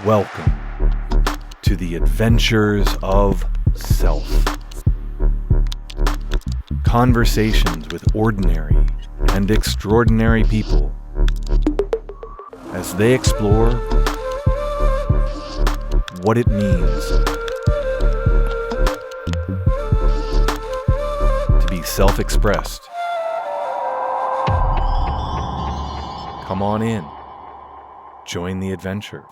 Welcome to the adventures of self. Conversations with ordinary and extraordinary people as they explore what it means to be self-expressed. Come on in. Join the adventure.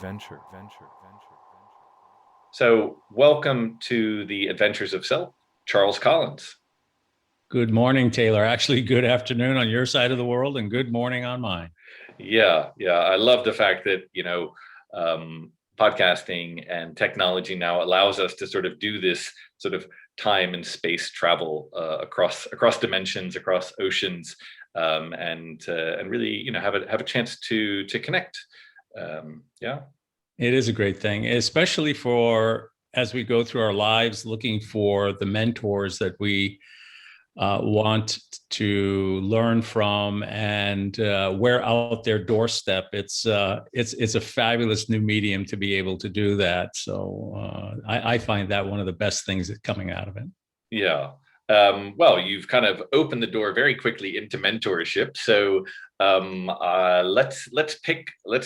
So, welcome to the Adventures of Self, Charles Collins. Good morning, Taylor. Actually, good afternoon on your side of the world and good morning on mine. Yeah. I love the fact that, podcasting and technology now allows us to sort of do this sort of time and space travel across dimensions, across oceans, and really, have a chance to connect. It is a great thing, especially for as we go through our lives looking for the mentors that we want to learn from, and we're out their doorstep. It's a fabulous new medium to be able to do that. So I find that one of the best things that's coming out of it. Yeah. Well, you've kind of opened the door very quickly into mentorship. So let's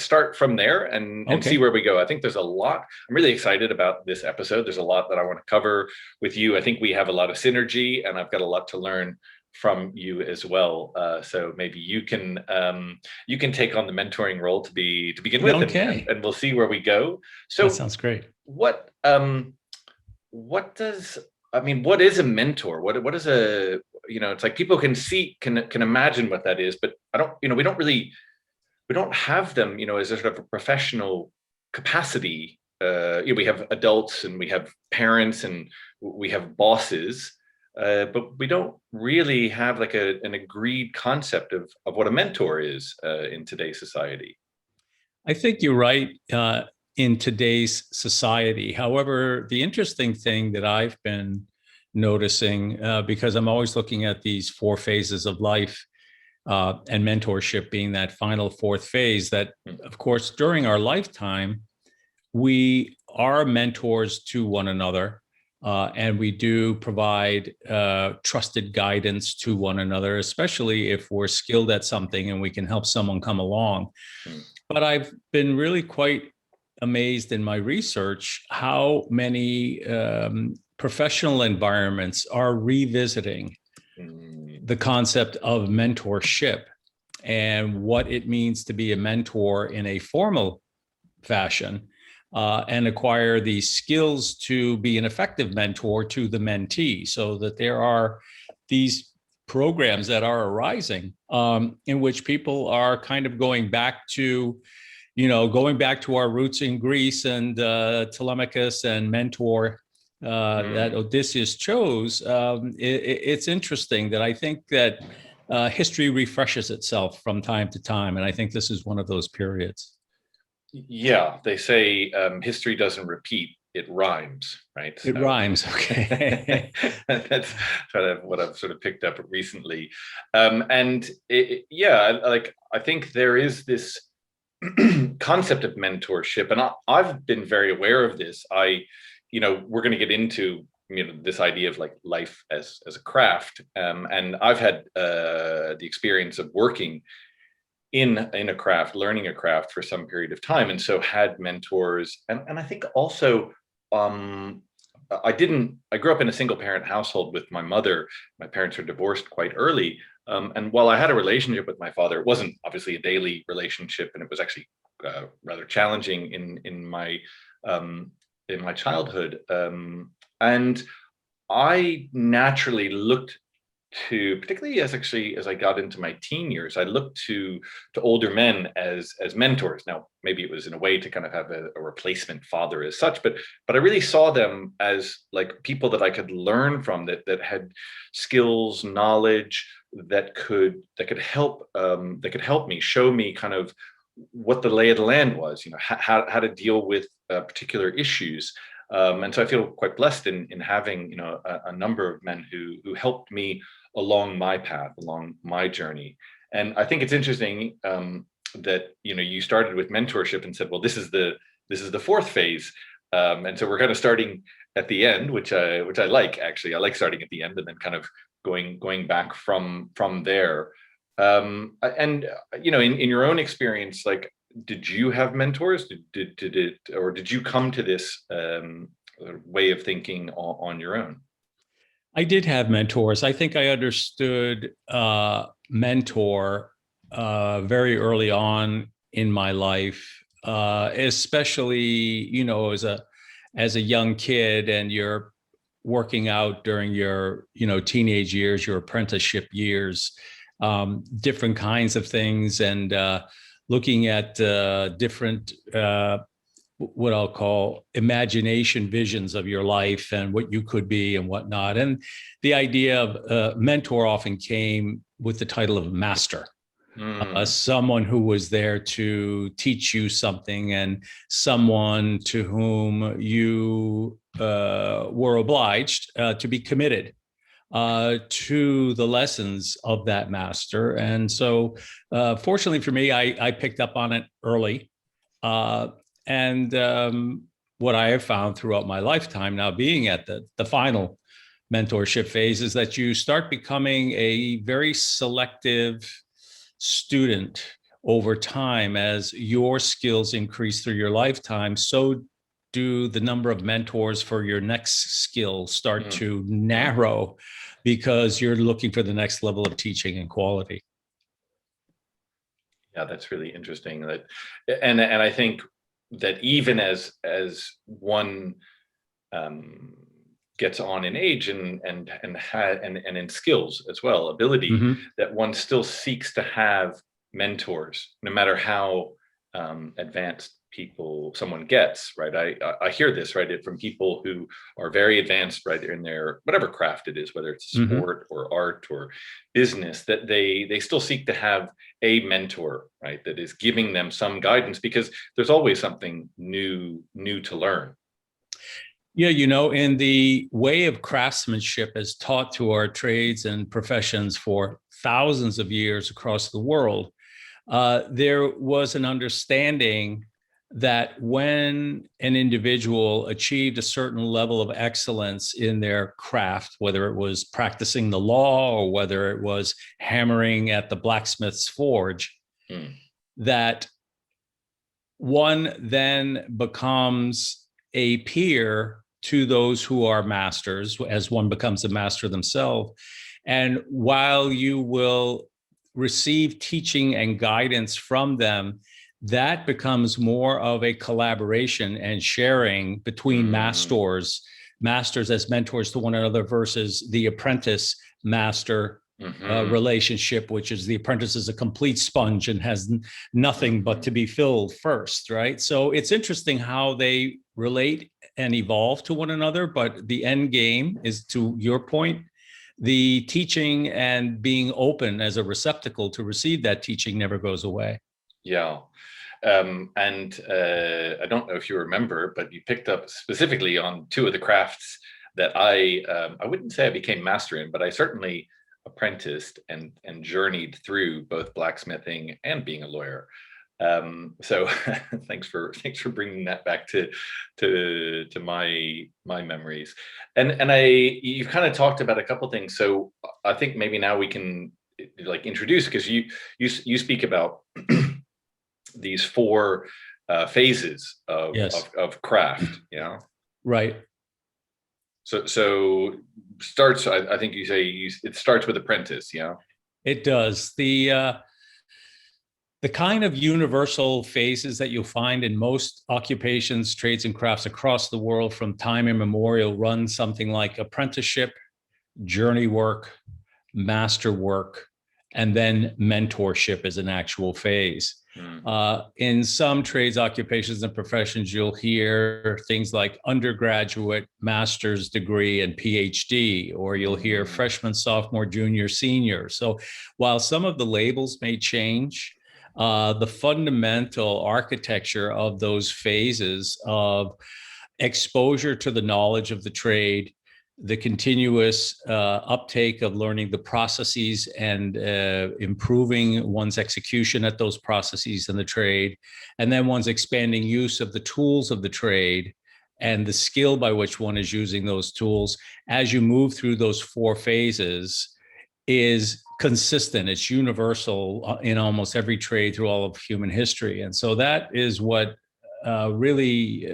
start from there and see where we go. I think there's a lot. I'm really excited about this episode. There's a lot that I want to cover with you. I think we have a lot of synergy, and I've got a lot to learn from you as well. So maybe you can take on the mentoring role to begin with, and we'll see where we go. So that sounds great. What is a mentor? What is a, it's like people can imagine what that is, but we don't have them, as a sort of a professional capacity. We have adults and we have parents and we have bosses, but we don't really have like an agreed concept of what a mentor is in today's society. I think you're right. In today's society. However, the interesting thing that I've been noticing, because I'm always looking at these four phases of life, and mentorship being that final fourth phase, that of course, during our lifetime, we are mentors to one another, and we do provide trusted guidance to one another, especially if we're skilled at something and we can help someone come along. But I've been really quite amazed in my research how many professional environments are revisiting the concept of mentorship and what it means to be a mentor in a formal fashion, and acquire the skills to be an effective mentor to the mentee, so that there are these programs that are arising, in which people are kind of going back to our roots in Greece and Telemachus and Mentor that Odysseus chose. It's interesting that I think that history refreshes itself from time to time, and I think this is one of those periods. Yeah, they say history doesn't repeat, it rhymes, right? It rhymes, okay. That's kind of what I've sort of picked up recently. I think there is this concept of mentorship, and I've been very aware of this. We're going to get into this idea of like life as a craft, and I've had the experience of working in a craft, learning a craft for some period of time, and so had mentors, and I think also I grew up in a single parent household with my mother. My parents were divorced quite early. And while I had a relationship with my father, it wasn't obviously a daily relationship, and it was actually rather challenging in my childhood. And I naturally looked to, particularly as I got into my teen years, I looked to older men as mentors. Now, maybe it was in a way to kind of have a replacement father as such, but I really saw them as like people that I could learn from, that had skills, knowledge that could help me, show me kind of what the lay of the land was, how to deal with particular issues. And so I feel quite blessed in having, a number of men who helped me along my path, along my journey. And I think it's interesting that, you started with mentorship and said, well, this is the this is the fourth phase. And so we're kind of starting at the end, which I like, actually. I like starting at the end and then kind of going back from there. And in your own experience, like, did you have mentors? Did you come to this way of thinking on your own? I did have mentors. I think I understood mentor very early on in my life, especially, as a young kid, and you're working out during your, teenage years, your apprenticeship years, different kinds of things, and looking at different what I'll call imagination visions of your life and what you could be and whatnot. And the idea of mentor often came with the title of master. Someone who was there to teach you something, and someone to whom you were obliged to be committed to the lessons of that master. And so fortunately for me, I picked up on it early. And what I have found throughout my lifetime now, being at the final mentorship phase, is that you start becoming a very selective student over time. As your skills increase through your lifetime, so do the number of mentors for your next skill start to narrow, because you're looking for the next level of teaching and quality. Yeah, that's really interesting. And I think that even as one gets on in age and in skills as well, ability, that one still seeks to have mentors, no matter how advanced someone gets, right? I hear this, right, from people who are very advanced, right, in their whatever craft it is, whether it's sport or art or business, that they still seek to have a mentor, right, that is giving them some guidance, because there's always something new to learn. Yeah, in the way of craftsmanship as taught to our trades and professions for thousands of years across the world, there was an understanding that when an individual achieved a certain level of excellence in their craft, whether it was practicing the law or whether it was hammering at the blacksmith's forge, that one then becomes a peer to those who are masters, as one becomes a master themselves. And while you will receive teaching and guidance from them, that becomes more of a collaboration and sharing between masters as mentors to one another, versus the apprentice master relationship, which is the apprentice is a complete sponge and has nothing but to be filled first, right? So it's interesting how they relate and evolve to one another, but the end game is, to your point, the teaching and being open as a receptacle to receive that teaching never goes away. Yeah. And I don't know if you remember, but you picked up specifically on two of the crafts that I wouldn't say I became master in, but I certainly apprenticed and journeyed through both blacksmithing and being a lawyer. So thanks for bringing that back to my memories. And you've kind of talked about a couple things. So I think maybe now we can introduce, because you speak about these four phases of craft, Right. So starts, I think you say it starts with apprentice, It does. The kind of universal phases that you'll find in most occupations, trades, and crafts across the world from time immemorial run something like apprenticeship, journey work, master work, and then mentorship is an actual phase. In some trades, occupations, and professions, you'll hear things like undergraduate, master's degree, and PhD, or you'll hear freshman, sophomore, junior, senior. So while some of the labels may change, the fundamental architecture of those phases of exposure to the knowledge of the trade, the continuous uptake of learning the processes and improving one's execution at those processes in the trade, and then one's expanding use of the tools of the trade and the skill by which one is using those tools as you move through those four phases is consistent. It's universal in almost every trade through all of human history. And so that is what really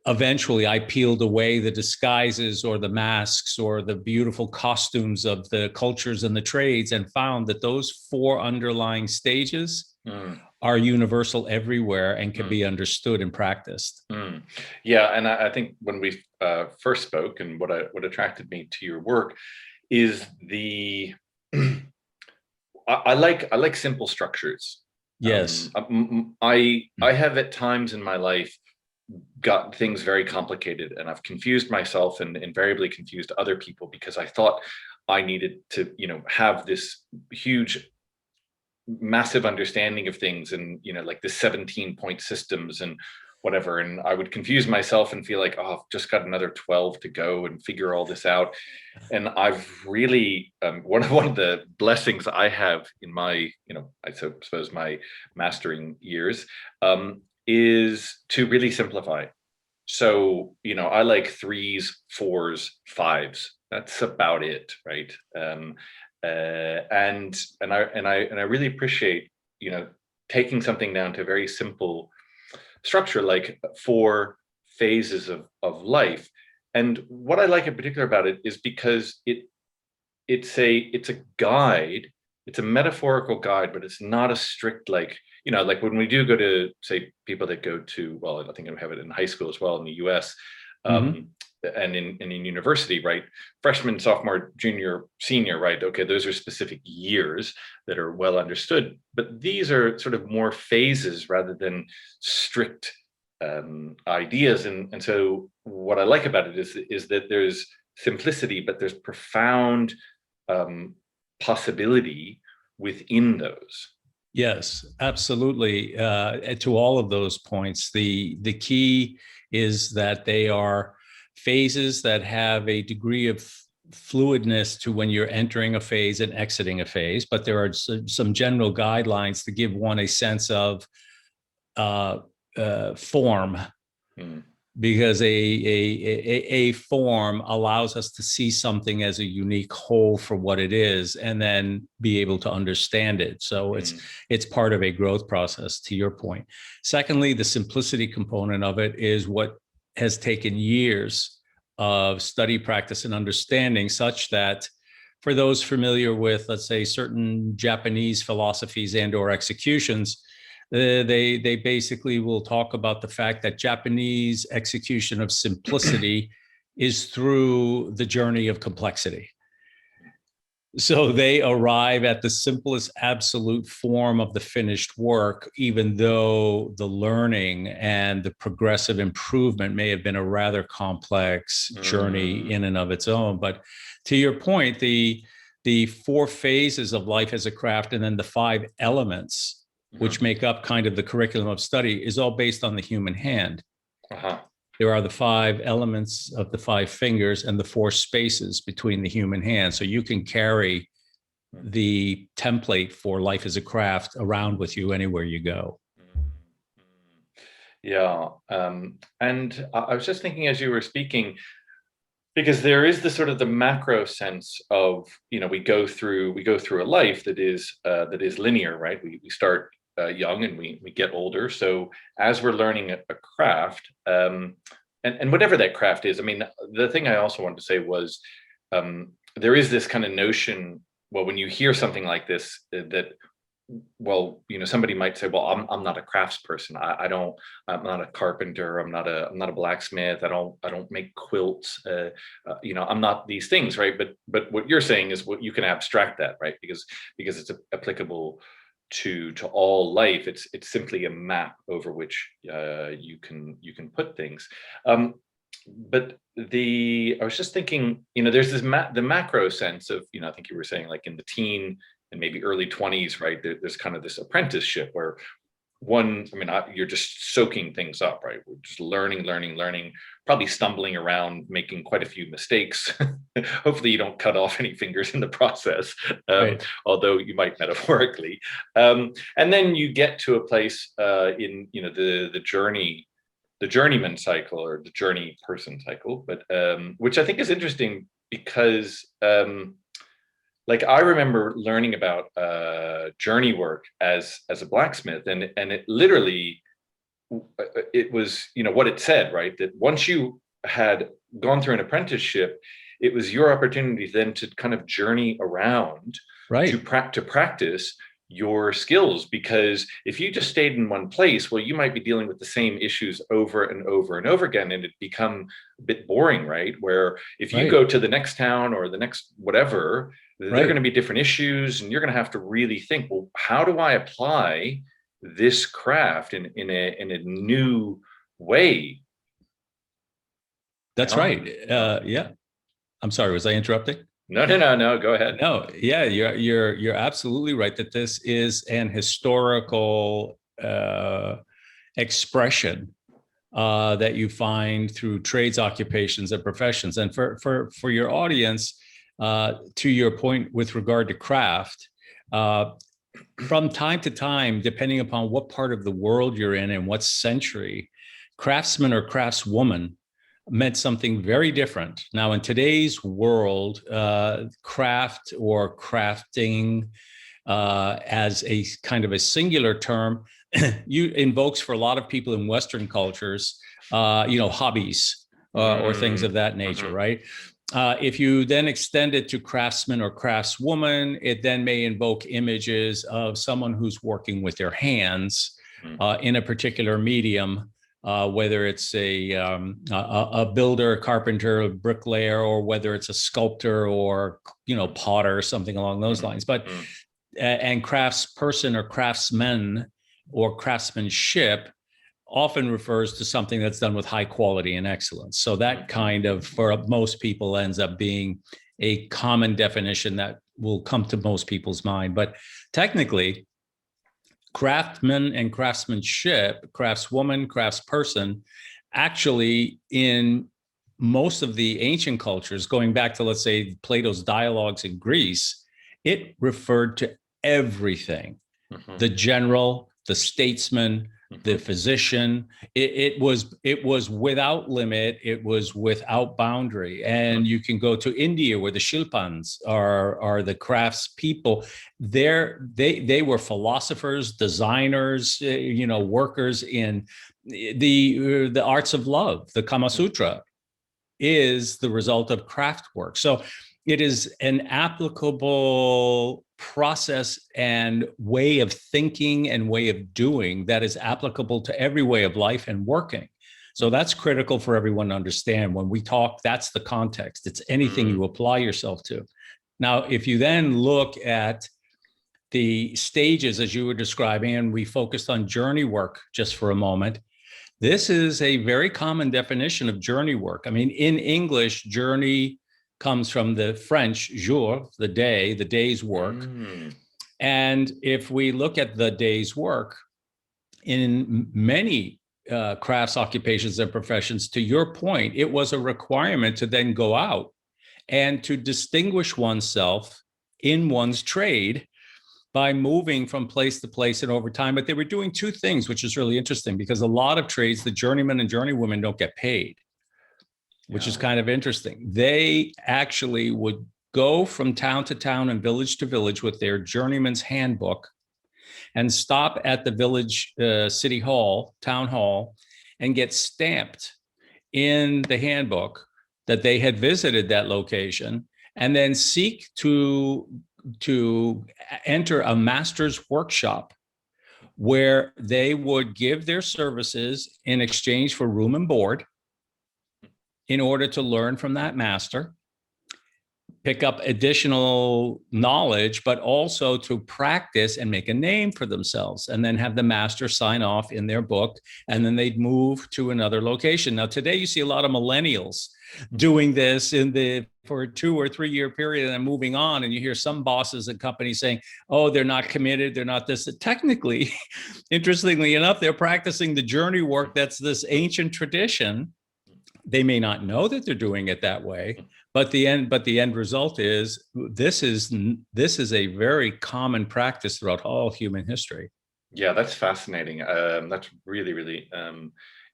eventually I peeled away the disguises or the masks or the beautiful costumes of the cultures and the trades and found that those four underlying stages are universal everywhere and can be understood and practiced. Yeah, and I think when we first spoke, and what attracted me to your work is the I like simple structures. Yes. I have at times in my life got things very complicated, and I've confused myself and invariably confused other people because I thought I needed to, have this huge, massive understanding of things and, like the 17-point systems and whatever. And I would confuse myself and feel like, oh, I've just got another 12 to go and figure all this out. And I've really, one of the blessings I have in my, I suppose my mastering years, is to really simplify. So, I like 3s, 4s, 5s. That's about it, right? And I really appreciate, taking something down to a very simple structure, like 4 phases of life. And what I like in particular about it is because it's a guide. It's a metaphorical guide, but it's not a strict, like when we do go to, say, people that go to, well, I think I have it in high school as well in the US, and in university, right? Freshman, sophomore, junior, senior, right? Okay, those are specific years that are well understood, but these are sort of more phases rather than strict ideas. And so what I like about it is that there's simplicity, but there's profound possibility within those. Yes, absolutely. To all of those points, the key is that they are phases that have a degree of fluidness to when you're entering a phase and exiting a phase, but there are some general guidelines to give one a sense of form. Because a form allows us to see something as a unique whole for what it is, and then be able to understand it. So it's part of a growth process, to your point. Secondly, the simplicity component of it is what has taken years of study, practice, and understanding, such that for those familiar with, let's say, certain Japanese philosophies and/or executions, they basically will talk about the fact that Japanese execution of simplicity is through the journey of complexity. So they arrive at the simplest absolute form of the finished work, even though the learning and the progressive improvement may have been a rather complex journey in and of its own. But to your point, the 4 phases of life as a craft, and then the 5 elements which make up kind of the curriculum of study, is all based on the human hand. There are the 5 elements of the 5 fingers and the 4 spaces between the human hand. So you can carry the template for life as a craft around with you anywhere you go. Yeah. And I was just thinking as you were speaking, because there is the sort of the macro sense of, we go through a life that is linear, right? We start young and we get older. So as we're learning a craft, and whatever that craft is, I mean, the thing I also wanted to say was, there is this kind of notion, well, when you hear something like this, that, well, somebody might say, well, I'm not a craftsperson. I'm not a carpenter. I'm not a blacksmith. I don't make quilts. I'm not these things, right? But what you're saying is, what you can abstract that, right? Because it's applicable to all life. It's simply a map over which you can put things. But I was just thinking, there's this the macro sense of, I think you were saying, like in the teen and maybe early 20s, right? There's kind of this apprenticeship where you're just soaking things up, right? We're just learning probably stumbling around, making quite a few mistakes. Hopefully you don't cut off any fingers in the process, Right. although you might metaphorically. And then you get to a place in, you know, the journeyman cycle, or the journey person cycle, but which I think is interesting because like I remember learning about journey work as a blacksmith, and it literally, it was, you know, what it said, right? That once you had gone through an apprenticeship, it was your opportunity then to kind of journey around to Right. practice your skills. Because if you just stayed in one place, well, you might be dealing with the same issues over and over and over again, and it become a bit boring, right? Where if you go Right. to the next town or the next whatever, there are going to Right. be different issues, and you're going to have to really think, well, how do I apply this craft in a new way? That's right. Yeah. I'm sorry. Was I interrupting? No, go ahead. No. Yeah. You're absolutely right that this is an historical expression that you find through trades, occupations, and professions. And for your audience, to your point with regard to craft, from time to time, depending upon what part of the world you're in and what century, craftsman or craftswoman meant something very different. Now, in today's world, craft or crafting as a kind of a singular term, you invokes for a lot of people in Western cultures, hobbies or things of that nature, right? If you then extend it to craftsman or craftswoman, it then may invoke images of someone who's working with their hands in a particular medium, whether it's a builder, a carpenter, a bricklayer, or whether it's a sculptor or, potter or something along those lines. But and craftsperson or craftsman or craftsmanship often refers to something that's done with high quality and excellence. So that kind of, for most people, ends up being a common definition that will come to most people's mind. But technically, craftsman and craftsmanship, craftswoman, craftsperson, actually in most of the ancient cultures, going back to, let's say, Plato's dialogues in Greece, it referred to everything. The general, the statesman, the physician. It was without limit. It was without boundary. And you can go to India, where the Shilpans are the crafts people. They were philosophers, designers, workers in the arts of love. The Kama Sutra is the result of craft work. So it is an applicable process and way of thinking and way of doing that is applicable to every way of life and working. So that's critical for everyone to understand. When we talk, that's the context. It's anything you apply yourself to. Now, if you then look at the stages, as you were describing, and we focused on journey work just for a moment, this is a very common definition of journey work. I mean, in English, journey comes from the French jour, the day's work. And if we look at the day's work, in many crafts, occupations, and professions, to your point, it was a requirement to then go out and to distinguish oneself in one's trade by moving from place to place and over time. But they were doing two things, which is really interesting, because a lot of trades, the journeymen and journeywomen don't get paid, which is kind of interesting. They actually would go from town to town and village to village with their journeyman's handbook and stop at the village city hall, town hall, and get stamped in the handbook that they had visited that location, and then seek to enter a master's workshop where they would give their services in exchange for room and board, in order to learn from that master, pick up additional knowledge, but also to practice and make a name for themselves, and then have the master sign off in their book, and then they'd move to another location. Now, today you see a lot of millennials doing this for a 2 or 3 year period and then moving on, and you hear some bosses and companies saying, oh, they're not committed, they're not this. Technically, interestingly enough, they're practicing the journey work. That's this ancient tradition They may not know that they're doing it that way, but the end result is this is a very common practice throughout all human history. Yeah, that's fascinating. That's really, really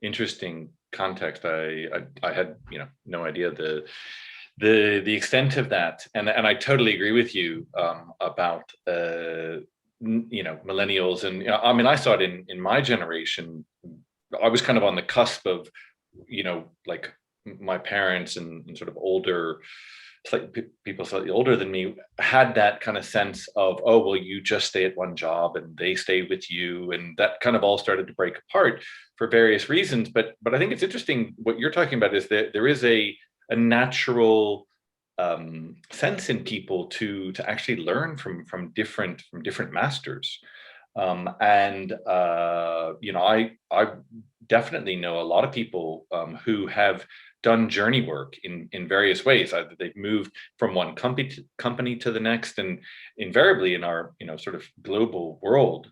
interesting context. I had no idea the extent of that, and I totally agree with you about millennials, and I mean I saw it in my generation. I was kind of on the cusp of like my parents and sort of older people slightly older than me had that kind of sense of, oh well, you just stay at one job and they stay with you, and that kind of all started to break apart for various reasons. But I think it's interesting what you're talking about is that there is a natural sense in people to actually learn from different masters. And I definitely know a lot of people who have done journey work in various ways. Either they've moved from one company to the next, and invariably in our sort of global world,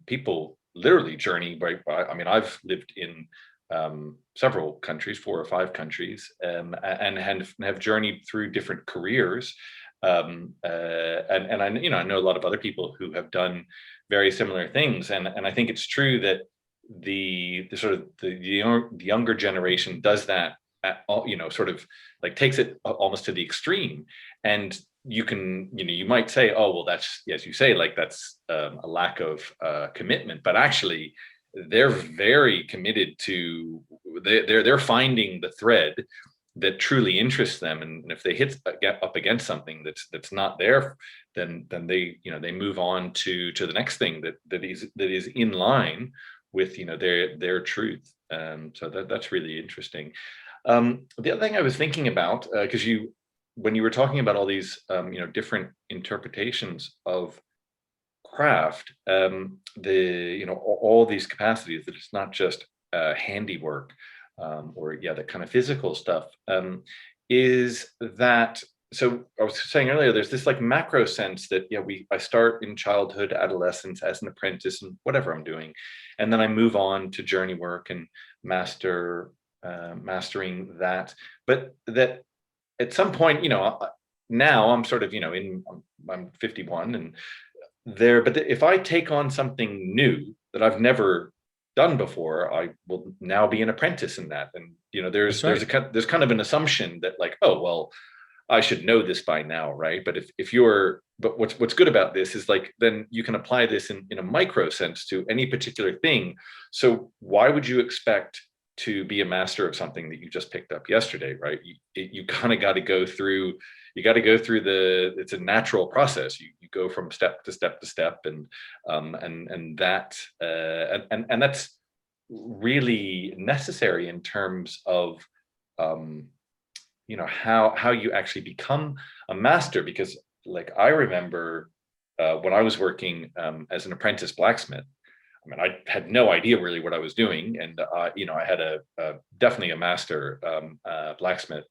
people literally journey. I mean, I've lived in several countries, 4 or 5 countries, and have journeyed through different careers. And I know a lot of other people who have done very similar things, and I think it's true that the sort of the younger generation does that sort of like takes it almost to the extreme. And you might say, oh well, that's, as you say, like that's a lack of commitment, but actually they're very committed to they're finding the thread that truly interests them, and if they get up against something that's not there, then they move on to the next thing that is in line with their truth. So that's really interesting. The other thing I was thinking about, because when you were talking about all these different interpretations of craft, all these capacities, that it's not just handiwork, or that kind of physical stuff, is that, so I was saying earlier, there's this like macro sense that I start in childhood, adolescence as an apprentice and whatever I'm doing, and then I move on to journey work and mastering that. But that at some point, now I'm sort of I'm 51 and there, but if I take on something new that I've never done before, I will now be an apprentice in that. And there's kind of an assumption that like, oh well, I should know this by now, right? But but what's good about this is like, then you can apply this in a micro sense to any particular thing. So why would you expect to be a master of something that you just picked up yesterday, right? You kind of got to go through. It's a natural process. You go from step to step to step, and that's really necessary in terms of how you actually become a master. Because like I remember when I was working as an apprentice blacksmith, I mean, I had no idea really what I was doing, and I had definitely a master blacksmith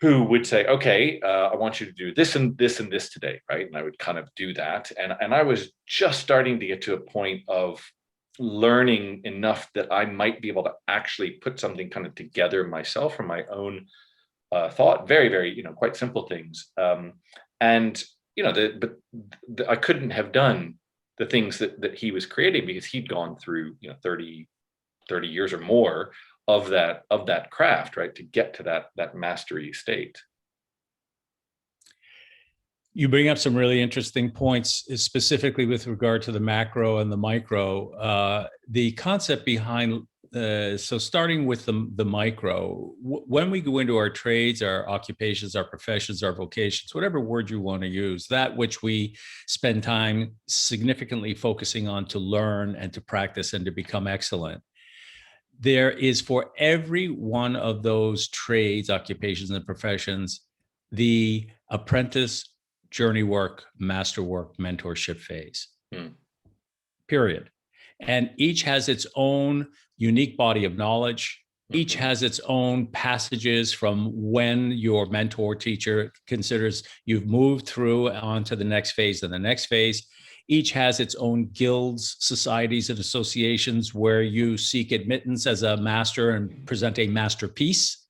who would say, okay, I want you to do this and this and this today, right? And I would kind of do that, and I was just starting to get to a point of learning enough that I might be able to actually put something kind of together myself from my own thought. Very, very, quite simple things, and I couldn't have done the things that he was creating because he'd gone through 30 years or more of that craft, right, to get to that mastery state. You bring up some really interesting points, specifically with regard to the macro and the micro. The concept behind so starting with the micro, when we go into our trades, our occupations, our professions, our vocations, whatever word you want to use, that which we spend time significantly focusing on to learn and to practice and to become excellent, there is, for every one of those trades, occupations, and professions, the apprentice, journey work, masterwork, mentorship phase. Period. And each has its own unique body of knowledge. Each has its own passages from when your mentor teacher considers you've moved through onto the next phase and the next phase. Each has its own guilds, societies, and associations where you seek admittance as a master and present a masterpiece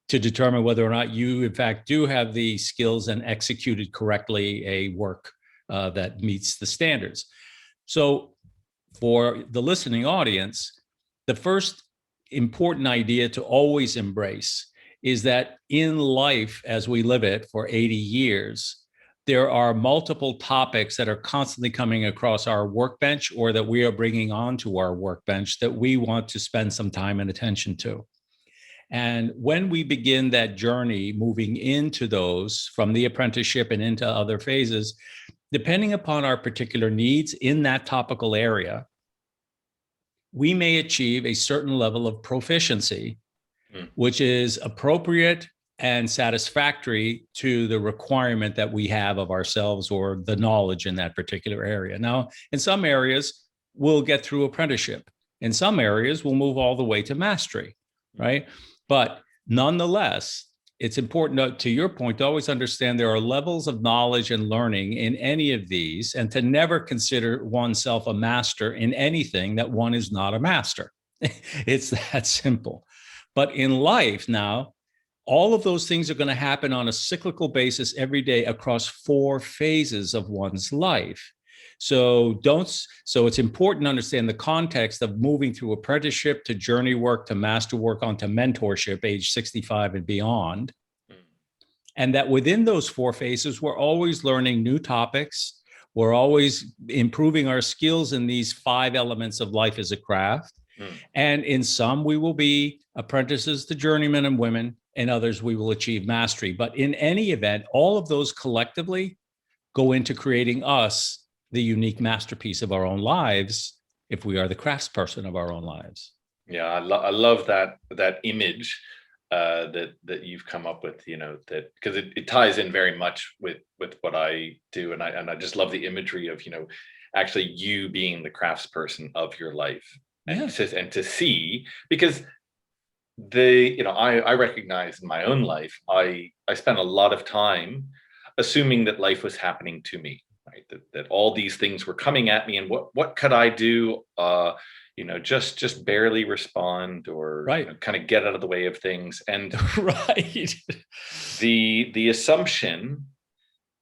to determine whether or not you, in fact, do have the skills and executed correctly a work that meets the standards. So for the listening audience, the first important idea to always embrace is that in life, as we live it for 80 years, there are multiple topics that are constantly coming across our workbench or that we are bringing onto our workbench that we want to spend some time and attention to. And when we begin that journey, moving into those from the apprenticeship and into other phases, depending upon our particular needs in that topical area, we may achieve a certain level of proficiency, which is appropriate and satisfactory to the requirement that we have of ourselves or the knowledge in that particular area. Now, in some areas, we'll get through apprenticeship. In some areas, we'll move all the way to mastery, right? But nonetheless, it's important to your point to always understand there are levels of knowledge and learning in any of these, and to never consider oneself a master in anything that one is not a master. It's that simple. But in life now, all of those things are going to happen on a cyclical basis every day across 4 phases of one's life. So it's important to understand the context of moving through apprenticeship to journey work to masterwork onto mentorship, age 65 and beyond. And that within those 4 phases, we're always learning new topics. We're always improving our skills in these 5 elements of life as a craft. And in some, we will be apprentices to journeymen and women, and others we will achieve mastery. But in any event, all of those collectively go into creating us the unique masterpiece of our own lives, if we are the craftsperson of our own lives. Yeah, I love that image that you've come up with, that because it ties in very much with what I do, and I just love the imagery of actually you being the craftsperson of your life, and to see, because I recognize in my own life I spent a lot of time assuming that life was happening to me. Right, that all these things were coming at me, and what could I do? Just barely respond, or kind of get out of the way of things. And right, the assumption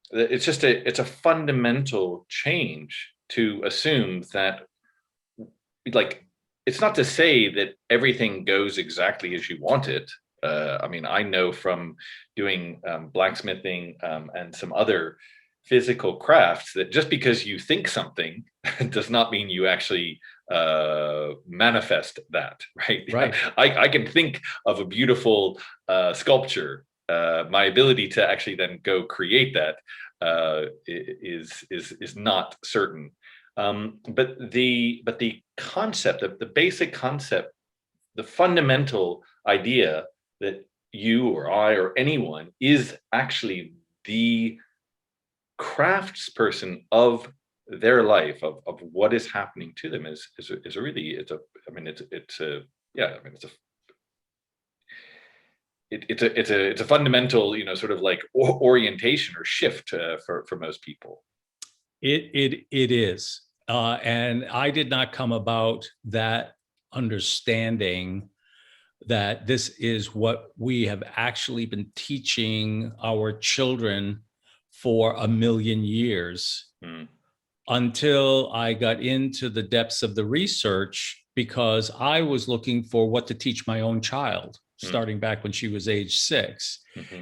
that it's a fundamental change to assume that, like, it's not to say that everything goes exactly as you want it. I know from doing blacksmithing and some other physical crafts that just because you think something does not mean you actually manifest that, right? I can think of a beautiful sculpture. My ability to actually then go create that is not certain. But the concept, the basic concept, the fundamental idea that you or I or anyone is actually the craftsperson of their life, of what is happening to them is a fundamental, sort of like orientation or shift for most people. It is, and I did not come about that understanding that this is what we have actually been teaching our children for 1 million years, until I got into the depths of the research, because I was looking for what to teach my own child, starting back when she was age 6.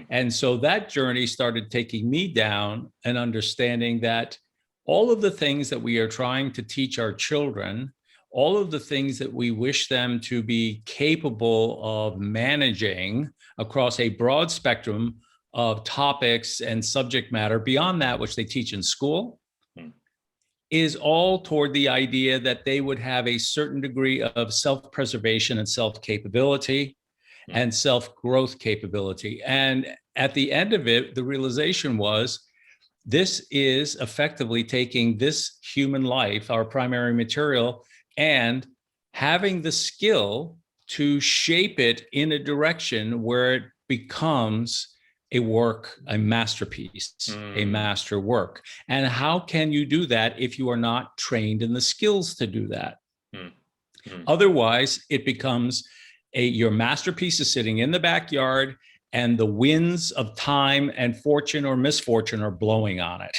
And so that journey started taking me down and understanding that all of the things that we are trying to teach our children, all of the things that we wish them to be capable of managing across a broad spectrum of topics and subject matter beyond that which they teach in school, is all toward the idea that they would have a certain degree of self-preservation and self-capability and self-growth capability. And at the end of it, the realization was, this is effectively taking this human life, our primary material, and having the skill to shape it in a direction where it becomes a masterpiece, a masterwork. And how can you do that if you are not trained in the skills to do that? Otherwise, it becomes your masterpiece is sitting in the backyard, and the winds of time and fortune or misfortune are blowing on it,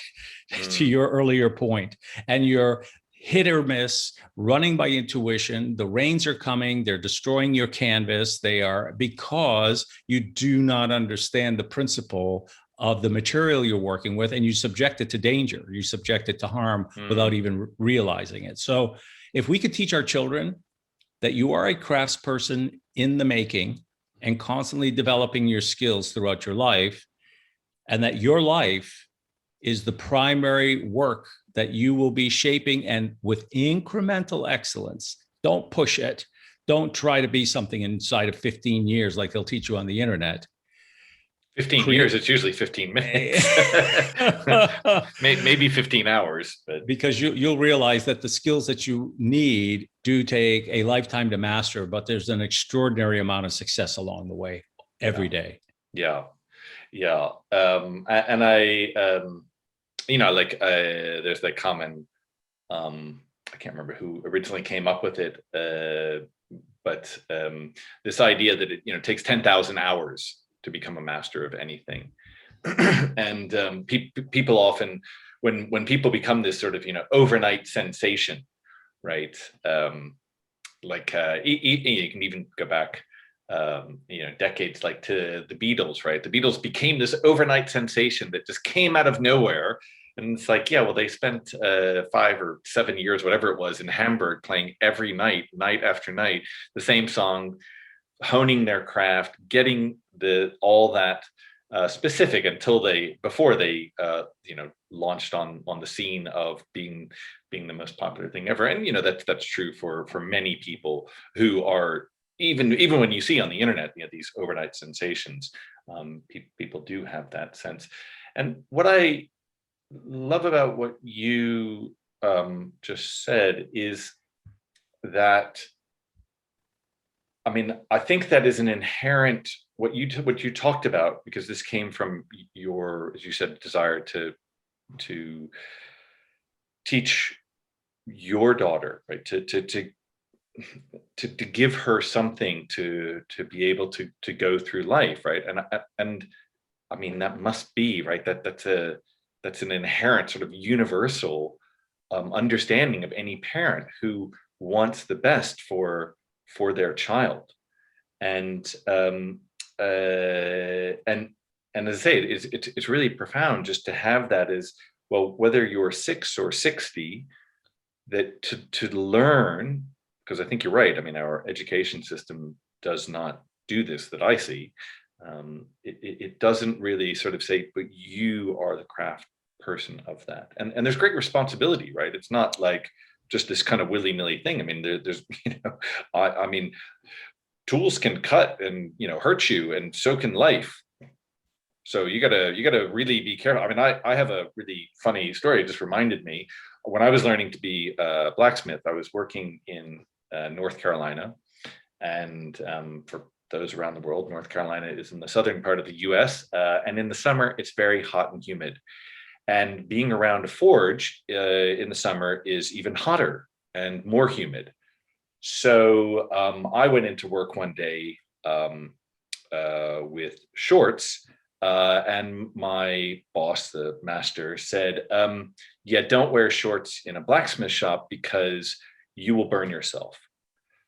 to your earlier point. And you're hit or miss, running by intuition. The rains are coming, they're destroying your canvas. They are, because you do not understand the principle of the material you're working with, and you subject it to danger, you subject it to harm without even realizing it. So if we could teach our children that you are a craftsperson in the making and constantly developing your skills throughout your life, and that your life is the primary work that you will be shaping, and with incremental excellence. Don't push it. Don't try to be something inside of 15 years like they'll teach you on the internet. 15 years, it's usually 15 minutes. Maybe 15 hours. But. Because you'll realize that the skills that you need do take a lifetime to master, but there's an extraordinary amount of success along the way every day. Yeah. And I, there's that common, I can't remember who originally came up with it, but this idea that it takes 10,000 hours to become a master of anything. And people often, when people become this sort of, overnight sensation, right? You can even go back, decades, like to the Beatles, right? The Beatles became this overnight sensation that just came out of nowhere. And it's like, yeah, well, they spent 5 or 7 years, whatever it was, in Hamburg playing every night, night after night, the same song, honing their craft, getting all that specific before they launched on the scene of being the most popular thing ever. And that's true for many people who are even when you see on the internet these overnight sensations. People do have that sense. And what I love about what you just said is that, I think that is an inherent, what you talked about, because this came from your, as you said, desire to teach your daughter, right? To give her something to be able to go through life, right? And that must be right. That's an inherent sort of universal understanding of any parent who wants the best for their child. And as I say, it's really profound just to have that as well, whether you're 6 or 60, that to learn, because I think you're right. Our education system does not do this that I see. It doesn't really sort of say, but you are the craft person of that. And there's great responsibility, right? It's not like just this kind of willy-nilly thing. There's tools can cut and hurt you, and so can life. So you gotta really be careful. I have a really funny story. It just reminded me, when I was learning to be a blacksmith, I was working in North Carolina, and for those around the world, North Carolina is in the southern part of the US, and in the summer it's very hot and humid. And being around a forge in the summer is even hotter and more humid. So I went into work one day with shorts, and my boss, the master, said, yeah, don't wear shorts in a blacksmith shop because you will burn yourself.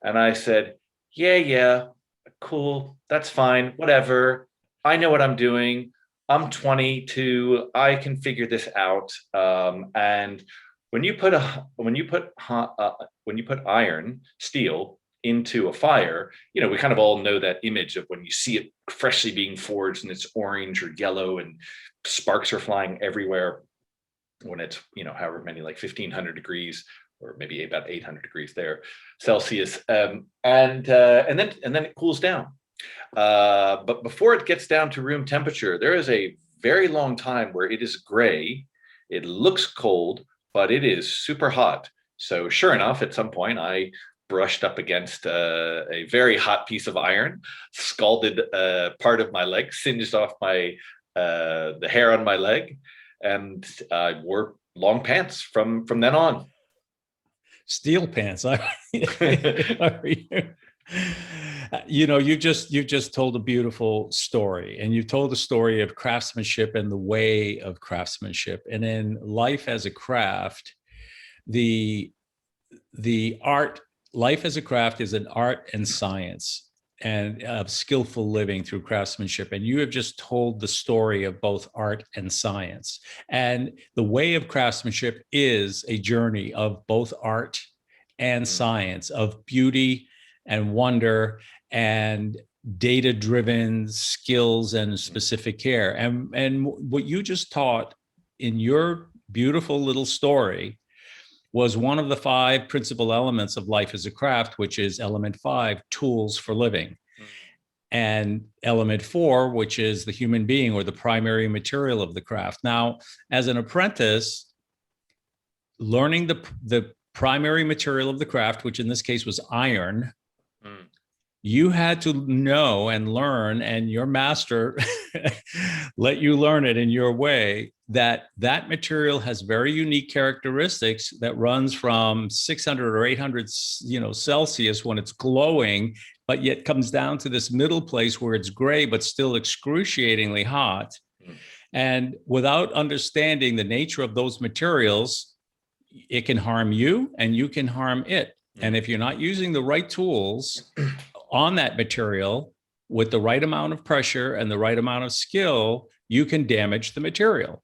And I said, yeah, cool, that's fine, whatever. I know what I'm doing. I'm 22. I can figure this out. And when you put iron, steel, into a fire, we kind of all know that image of when you see it freshly being forged and it's orange or yellow and sparks are flying everywhere when it's, however many, like 1500 degrees or maybe about 800 degrees there Celsius. And then it cools down. But before it gets down to room temperature, there is a very long time where it is gray. It looks cold, but it is super hot. So sure enough, at some point I brushed up against a very hot piece of iron, scalded part of my leg, singed off my the hair on my leg, and I wore long pants from then on. Steel pants. Are you? You know, you just told a beautiful story, and you told the story of craftsmanship and the way of craftsmanship. And in life as a craft, the art, life as a craft is an art and science and of skillful living through craftsmanship. And you have just told the story of both art and science. And the way of craftsmanship is a journey of both art and science, of beauty and wonder and data-driven skills and specific care. And what you just taught in your beautiful little story was one of the 5 principal elements of life as a craft, which is element 5, tools for living. And element 4, which is the human being or the primary material of the craft. Now, as an apprentice, learning the primary material of the craft, which in this case was iron, you had to know and learn, and your master let you learn it in your way, that that material has very unique characteristics that runs from 600 or 800, Celsius when it's glowing, but yet comes down to this middle place where it's gray, but still excruciatingly hot. And without understanding the nature of those materials, it can harm you and you can harm it. And if you're not using the right tools on that material with the right amount of pressure and the right amount of skill, you can damage the material.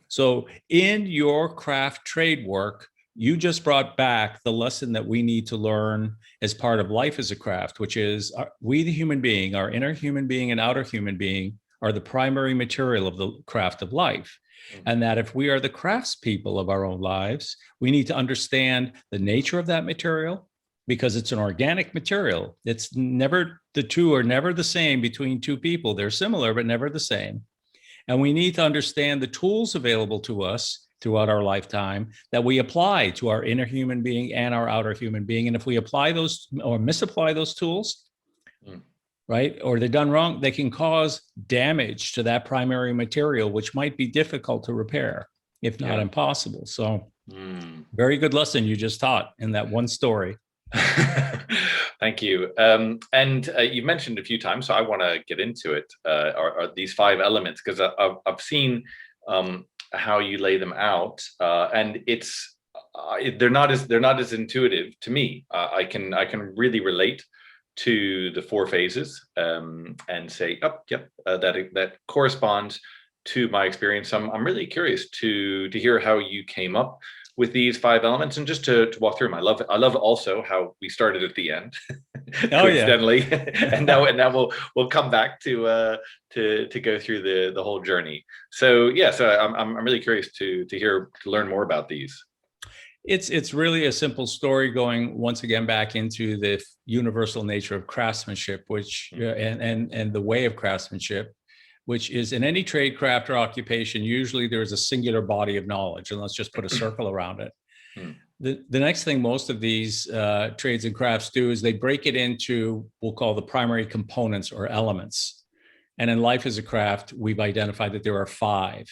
So in your craft trade work, you just brought back the lesson that we need to learn as part of life as a craft, which is we, the human being, our inner human being and outer human being, are the primary material of the craft of life. And that if we are the craftspeople of our own lives, we need to understand the nature of that material, because it's an organic material. It's never, the two are never the same between two people. They're similar, but never the same. And we need to understand the tools available to us throughout our lifetime that we apply to our inner human being and our outer human being. And if we apply those or misapply those tools, right, or they're done wrong, they can cause damage to that primary material, which might be difficult to repair, if not impossible. So very good lesson you just taught in that one story. Thank you. And you mentioned a few times, so I want to get into it, are these 5 elements, because I've seen how you lay them out, and it's they're not as intuitive to me. I can really relate to the 4 phases and say, oh, yep, that corresponds to my experience. I'm really curious to hear how you came up with these 5 elements, and just to walk through them. I love also how we started at the end, coincidentally, and now we'll come back to go through the whole journey. So yeah, so I'm really curious to learn more about these. It's really a simple story, going once again back into the universal nature of craftsmanship, which and the way of craftsmanship, which is in any trade, craft, or occupation, usually there is a singular body of knowledge, and let's just put a circle around it. The next thing most of these trades and crafts do is they break it into, we'll call the primary components or elements. And in life as a craft, we've identified that there are 5.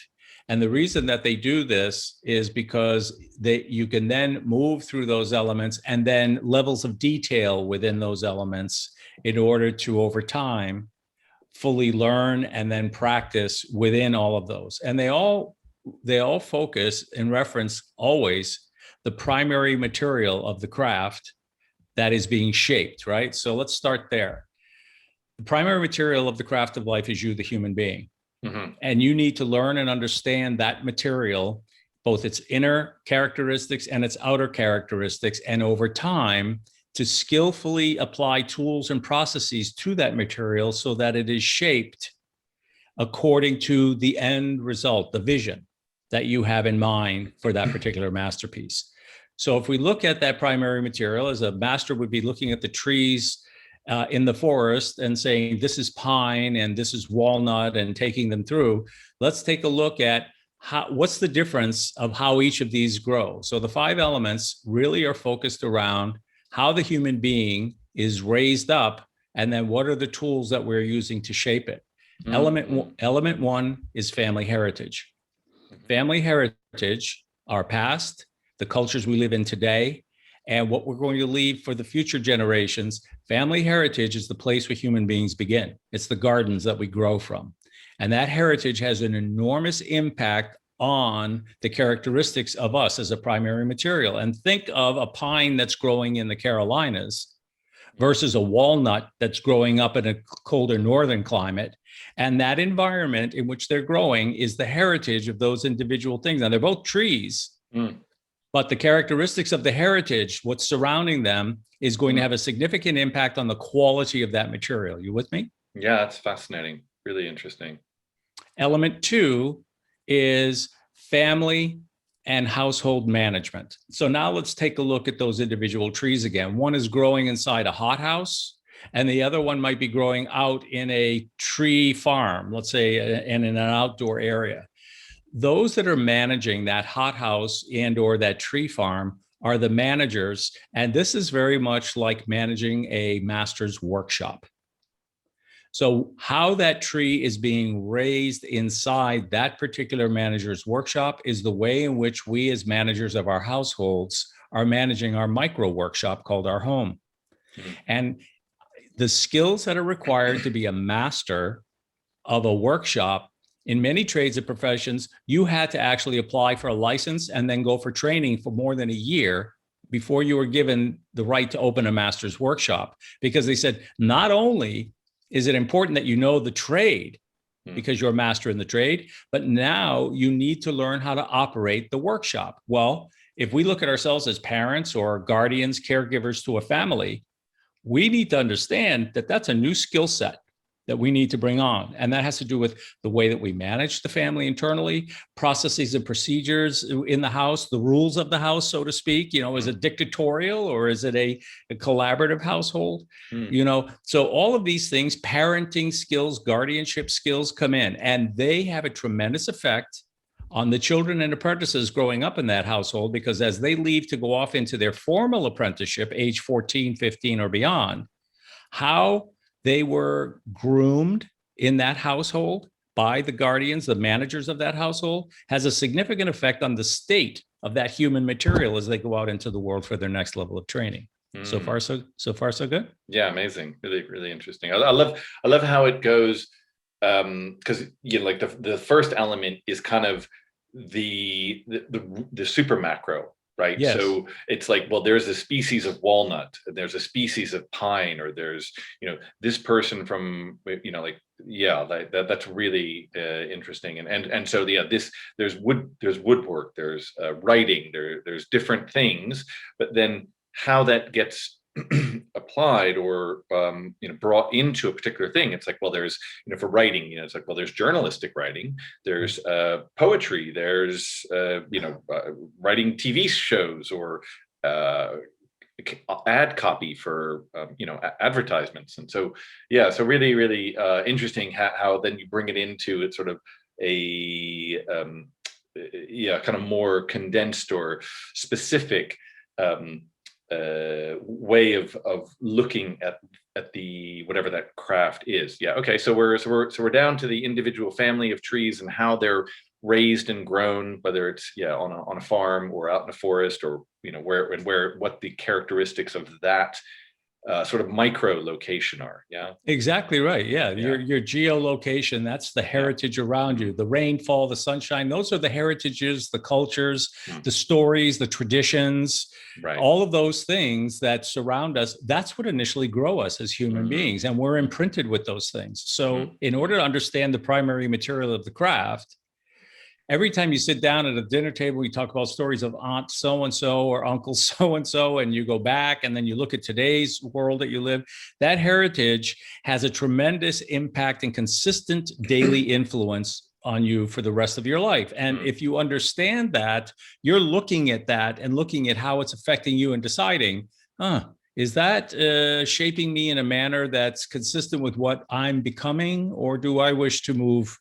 And the reason that they do this is because you can then move through those elements and then levels of detail within those elements in order to, over time, fully learn and then practice within all of those. And they all focus in reference always the primary material of the craft that is being shaped, right? So let's start there. The primary material of the craft of life is you, the human being. And you need to learn and understand that material, both its inner characteristics and its outer characteristics, and over time to skillfully apply tools and processes to that material so that it is shaped according to the end result, the vision that you have in mind for that particular masterpiece. So if we look at that primary material, as a master would be looking at the trees in the forest and saying, this is pine and this is walnut, and taking them through, let's take a look at what's the difference of how each of these grow. So the 5 elements really are focused around how the human being is raised up, and then what are the tools that we're using to shape it. Element one is family heritage. Family heritage, our past, the cultures we live in today, and what we're going to leave for the future generations. Family heritage is the place where human beings begin. It's the gardens that we grow from. And that heritage has an enormous impact on the characteristics of us as a primary material. And think of a pine that's growing in the Carolinas versus a walnut that's growing up in a colder northern climate. And that environment in which they're growing is the heritage of those individual things. Now, they're both trees, but the characteristics of the heritage, what's surrounding them, is going to have a significant impact on the quality of that material. You with me? Yeah, that's fascinating. Really interesting. Element two is family and household management. So now let's take a look at those individual trees again. One is growing inside a hothouse, and the other one might be growing out in a tree farm, let's say, and in an outdoor area. Those that are managing that hothouse and or that tree farm are the managers. And this is very much like managing a master's workshop. So how that tree is being raised inside that particular manager's workshop is the way in which we as managers of our households are managing our micro workshop called our home. And the skills that are required to be a master of a workshop, in many trades and professions, you had to actually apply for a license and then go for training for more than a year before you were given the right to open a master's workshop. Because they said, not only is it important that you know the trade because you're a master in the trade, but now you need to learn how to operate the workshop. Well, if we look at ourselves as parents or guardians, caregivers to a family, we need to understand that that's a new skill set that we need to bring on. And that has to do with the way that we manage the family internally, processes and procedures in the house, the rules of the house, so to speak. You know, is it dictatorial or is it a collaborative household? You know, so all of these things, parenting skills, guardianship skills come in, and they have a tremendous effect on the children and apprentices growing up in that household, because as they leave to go off into their formal apprenticeship, age 14, 15 or beyond, how they were groomed in that household by the guardians, the managers of that household, has a significant effect on the state of that human material as they go out into the world for their next level of training. So far, so good. Yeah, amazing. Really, really interesting. I love how it goes, because you know, like the first element is kind of the super macro. Right. Yes. So it's like, well, there's a species of walnut, there's a species of pine, or there's, you know, this person from, you know, like, yeah, that's really interesting. And so, yeah, there's woodwork, there's writing, there's different things, but then how that gets applied or you know, brought into a particular thing, it's like, well, there's, you know, for writing, you know, it's like, well, there's journalistic writing, there's poetry, there's you know, writing TV shows or ad copy for you know, advertisements. And so, yeah, so really, really interesting how then you bring it into it sort of a yeah, kind of more condensed or specific way of looking at the whatever that craft is. Yeah. Okay. So we're down to the individual family of trees and how they're raised and grown, whether it's on a farm or out in a forest, or you know, where what the characteristics of that sort of micro location are. Yeah, exactly right. Yeah, your geolocation, that's the heritage around you. The rainfall, the sunshine, those are the heritages, the cultures, the stories, the traditions, all of those things that surround us. That's what initially grow us as human beings, and we're imprinted with those things. So in order to understand the primary material of the craft, every time you sit down at a dinner table, you talk about stories of Aunt so-and-so or Uncle so-and-so, and you go back and then you look at today's world that you live, that heritage has a tremendous impact and consistent daily influence on you for the rest of your life. And if you understand that, you're looking at that and looking at how it's affecting you and deciding, is that shaping me in a manner that's consistent with what I'm becoming, or do I wish to move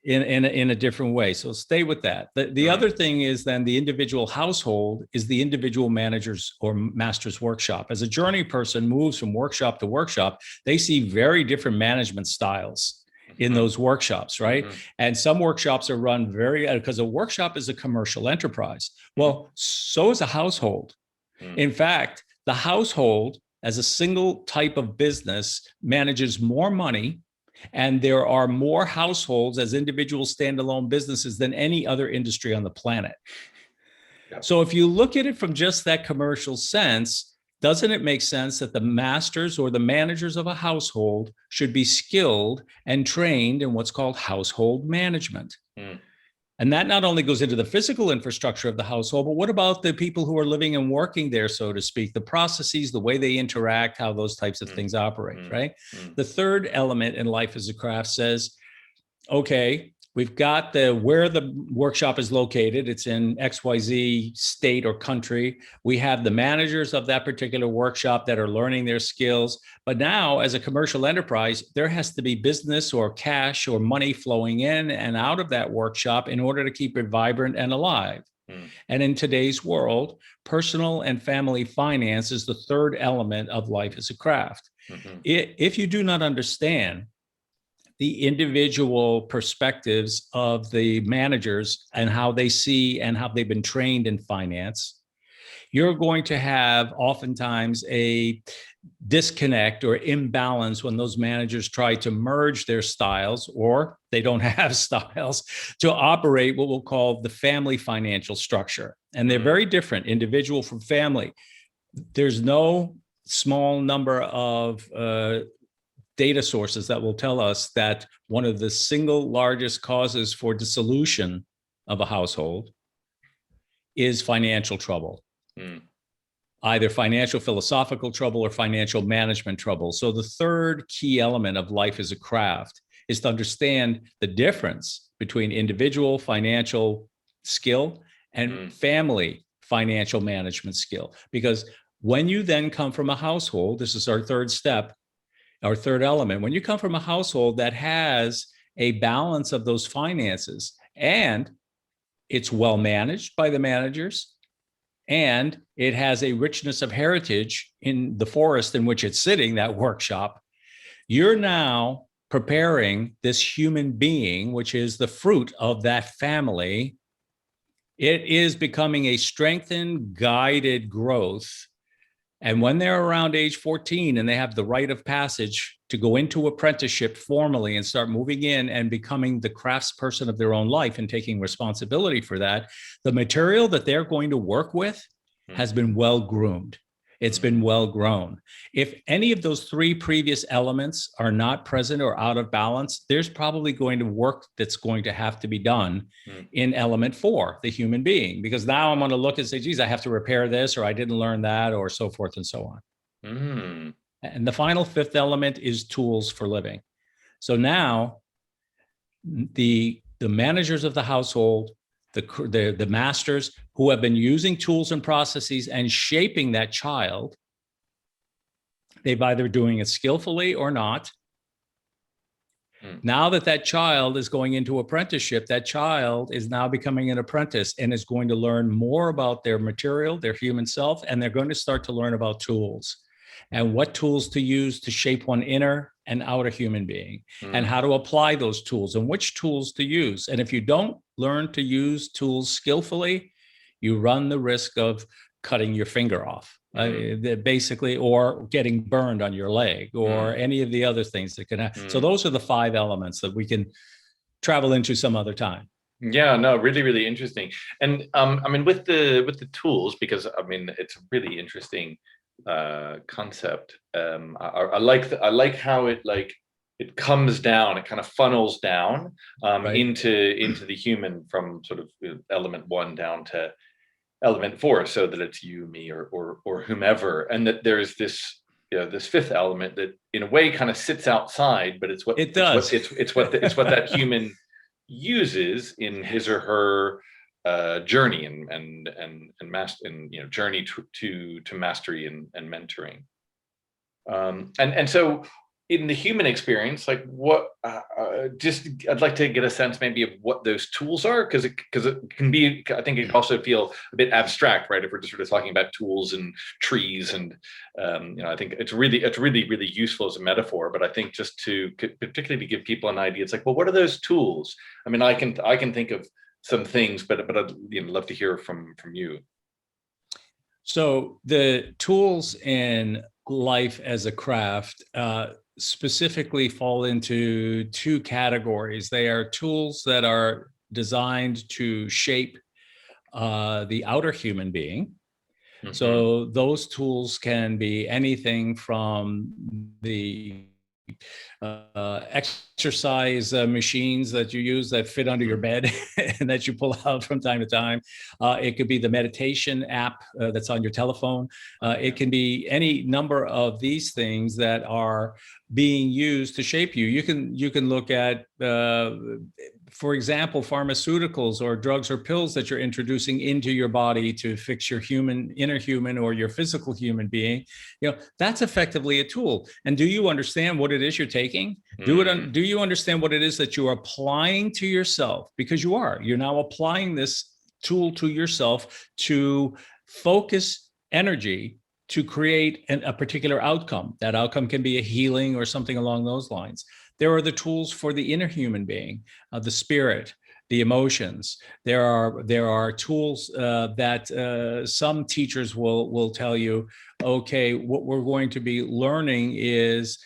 in a different way. So stay with that. The other thing is then the individual household is the individual manager's or master's workshop. As a journey person moves from workshop to workshop, they see very different management styles in those workshops, right? And some workshops are run because a workshop is a commercial enterprise. Well, so is a household. In fact, the household as a single type of business manages more money, and there are more households as individual standalone businesses than any other industry on the planet. Yep. So if you look at it from just that commercial sense, doesn't it make sense that the masters or the managers of a household should be skilled and trained in what's called household management? And that not only goes into the physical infrastructure of the household, but what about the people who are living and working there, so to speak, the processes, the way they interact, how those types of things operate, right? The third element in Life as a Craft says, okay, we've got where the workshop is located. It's in XYZ state or country. We have the managers of that particular workshop that are learning their skills. But now, as a commercial enterprise, there has to be business or cash or money flowing in and out of that workshop in order to keep it vibrant and alive. And in today's world, personal and family finance is the third element of Life as a Craft. If you do not understand the individual perspectives of the managers and how they see and how they've been trained in finance, you're going to have oftentimes a disconnect or imbalance when those managers try to merge their styles, or they don't have styles, to operate what we'll call the family financial structure. And they're very different, individual from family. There's no small number of data sources that will tell us that one of the single largest causes for dissolution of a household is financial trouble. Either financial philosophical trouble or financial management trouble. So the third key element of Life as a Craft is to understand the difference between individual financial skill and family financial management skill. Because when you then come from a household, this is our third step, our third element, when you come from a household that has a balance of those finances and it's well managed by the managers, and it has a richness of heritage in the forest in which it's sitting, that workshop, you're now preparing this human being, which is the fruit of that family. It is becoming a strengthened, guided growth. And when they're around age 14 and they have the rite of passage to go into apprenticeship formally and start moving in and becoming the craftsperson of their own life and taking responsibility for that, the material that they're going to work with has been well groomed. It's been well grown. If any of those three previous elements are not present or out of balance, there's probably going to work that's going to have to be done in element 4, the human being, because now I'm going to look and say, geez, I have to repair this, or I didn't learn that, or so forth and so on. And the final fifth element is tools for living. So now the managers of the household, the masters who have been using tools and processes and shaping that child, they've either doing it skillfully or not. Now that child is going into apprenticeship, that child is now becoming an apprentice and is going to learn more about their material, their human self, and they're going to start to learn about tools and what tools to use to shape one inner and outer human being, and how to apply those tools and which tools to use. And if you don't learn to use tools skillfully, you run the risk of cutting your finger off, basically, or getting burned on your leg, or any of the other things that can happen. So those are the 5 elements that we can travel into some other time. Yeah, no, really, really interesting. And I mean, with the tools, because I mean, it's a really interesting concept. I like how it comes down, it kind of funnels down into the human from sort of element 1 down to element 4, so that it's you, me, or whomever, and that there's this this fifth element that in a way kind of sits outside, but it's what it does. It's what that human uses in his or her journey and journey to mastery and mentoring. And so in the human experience, like what, just I'd like to get a sense maybe of what those tools are, because it can be, I think it can also feel a bit abstract, right? If we're just sort of talking about tools and trees, and I think it's really really useful as a metaphor. But I think just to particularly to give people an idea, it's like, well, what are those tools? I mean, I can think of some things, but I'd love to hear from you. So the tools in life as a craft specifically fall into two categories. They are tools that are designed to shape the outer human being. Mm-hmm. So those tools can be anything from the exercise machines that you use that fit under your bed and that you pull out from time to time. It could be the meditation app that's on your telephone. It can be any number of these things that are being used to shape you. You can look at, for example, pharmaceuticals or drugs or pills that you're introducing into your body to fix your inner human or your physical human being. That's effectively a tool. And do you understand what it is you're taking? Do you understand what it is that you are applying to yourself? Because you're now applying this tool to yourself to focus energy to create a particular outcome. That outcome can be a healing or something along those lines. There are the tools for the inner human being, the spirit, the emotions. There are tools that some teachers will tell you, okay, what we're going to be learning is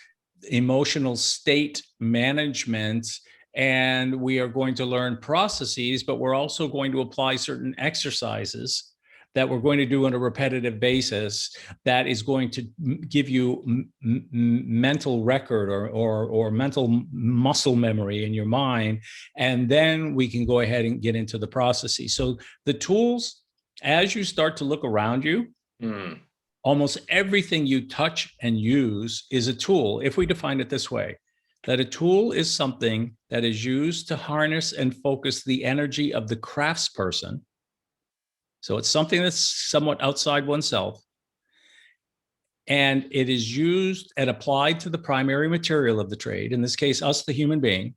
emotional state management, and we are going to learn processes, but we're also going to apply certain exercises that we're going to do on a repetitive basis that is going to give you mental record or mental muscle memory in your mind. And then we can go ahead and get into the processes. So the tools, as you start to look around you, almost everything you touch and use is a tool. If we define it this way, that a tool is something that is used to harness and focus the energy of the craftsperson. So it's something that's somewhat outside oneself, and it is used and applied to the primary material of the trade, in this case, us, the human being,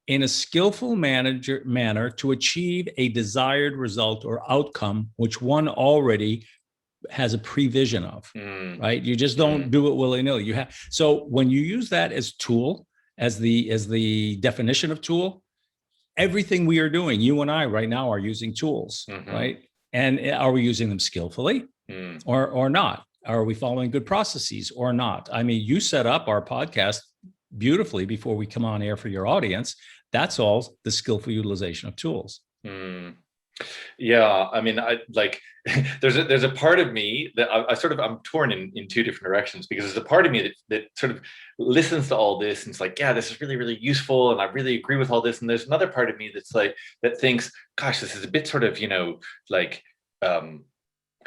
in a skillful manner to achieve a desired result or outcome, which one already has a prevision of, right? You just don't do it willy-nilly. So when you use that as tool, as the definition of tool, everything we are doing, you and I right now are using tools, right? And are we using them skillfully or not? Are we following good processes or not? I mean, you set up our podcast beautifully before we come on air for your audience. That's all the skillful utilization of tools. Yeah, I mean, there's a part of me that I'm torn in two different directions, because there's a part of me that sort of listens to all this and it's like, yeah, this is really, really useful, and I really agree with all this. And there's another part of me that's like, that thinks, gosh, this is a bit sort of,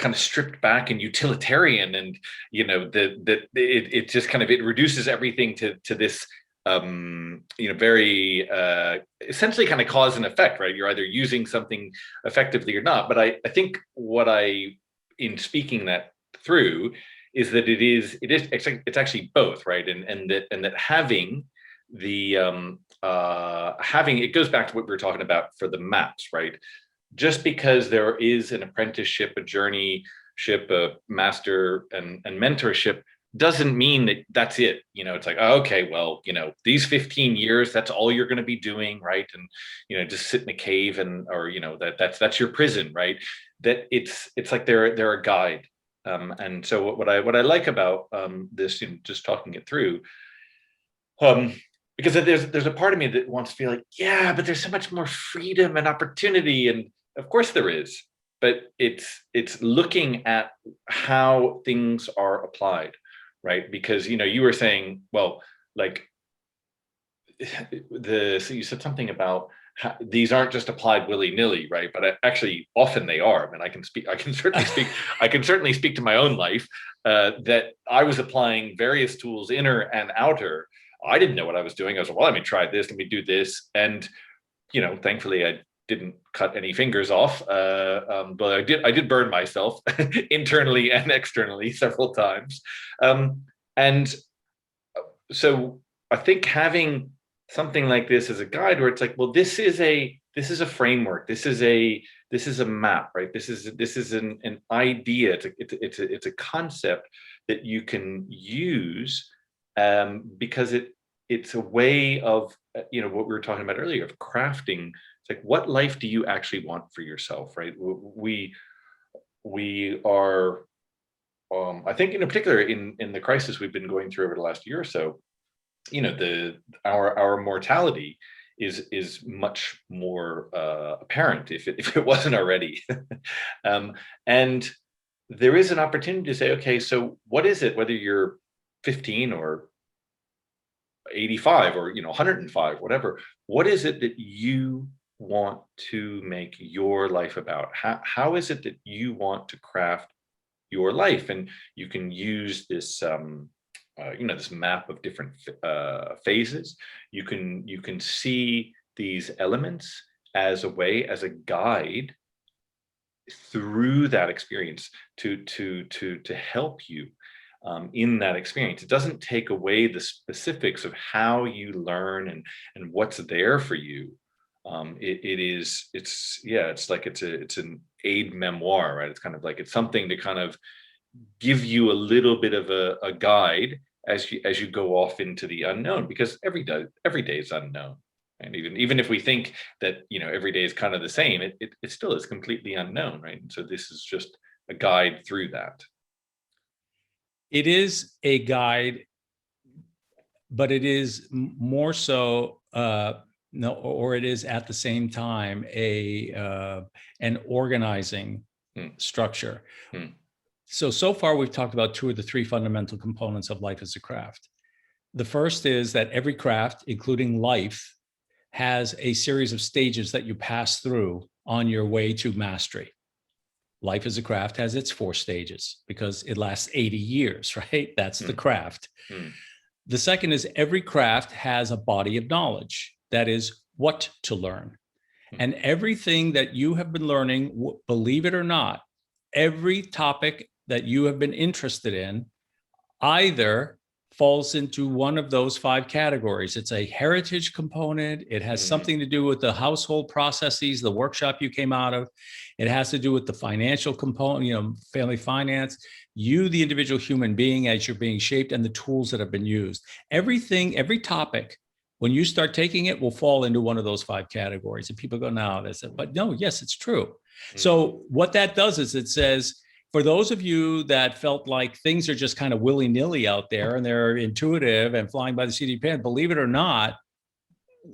kind of stripped back and utilitarian, and it just kind of, it reduces everything to this very essentially kind of cause and effect, right? You're either using something effectively or not. But I think in speaking that through, is that it's actually both, right? And that having it goes back to what we were talking about for the maps, right? Just because there is an apprenticeship, a journeyship, a master and mentorship, doesn't mean that that's it. It's like, oh, okay, well, these 15 years, that's all you're going to be doing, right? And just sit in a cave or that's your prison, right? That it's like they're a guide. And so what I like about this, just talking it through, because there's a part of me that wants to feel like, yeah, but there's so much more freedom and opportunity, and of course there is, but it's looking at how things are applied. Right, because you were saying, well, like so you said something about how these aren't just applied willy-nilly, right? But actually, often they are. I mean, I can certainly speak to my own life, that I was applying various tools, inner and outer. I didn't know what I was doing. I was like, well, let me try this, let me do this, and thankfully, I didn't cut any fingers off, but I did burn myself internally and externally several times. And so I think having something like this as a guide, where it's like, well, this is a framework, this is a map, right? This is an idea. It's a concept that you can use, because it's a way of, what we were talking about earlier, of crafting. It's like, what life do you actually want for yourself, right? We are, I think, in particular, in the crisis we've been going through over the last year or so, our mortality is much more apparent, if it wasn't already. And there is an opportunity to say, okay, so what is it, whether you're 15 or 85 or 105, whatever, what is it that you want to make your life about? How is it that you want to craft your life? And you can use this this map of different phases. You can see these elements as a way, as a guide through that experience, to help you in that experience. It doesn't take away the specifics of how you learn and what's there for you. It's an aid memoir, right? It's kind of like, it's something to kind of give you a little bit of a guide as you go off into the unknown, because every day is unknown. And even if we think that every day is kind of the same, it still is completely unknown, right? And so this is just a guide through that. It is a guide, but it is more so no, or it is at the same time an organizing structure. So far we've talked about two of the three fundamental components of life as a craft. The first is that every craft, including life, has a series of stages that you pass through on your way to mastery. Life as a craft has its 4 stages because it lasts 80 years, right? That's the craft. The second is every craft has a body of knowledge, that is what to learn. And everything that you have been learning, believe it or not, every topic that you have been interested in either falls into one of those 5 categories. It's a heritage component. It has something to do with the household processes, the workshop you came out of. It has to do with the financial component, family finance, you, the individual human being as you're being shaped, and the tools that have been used. Everything, every topic, when you start taking it, will fall into one of those 5 categories. And people go, no, they said, but no, yes, it's true. So what that does is it says, for those of you that felt like things are just kind of willy-nilly out there and they're intuitive and flying by the seat of your pants, believe it or not,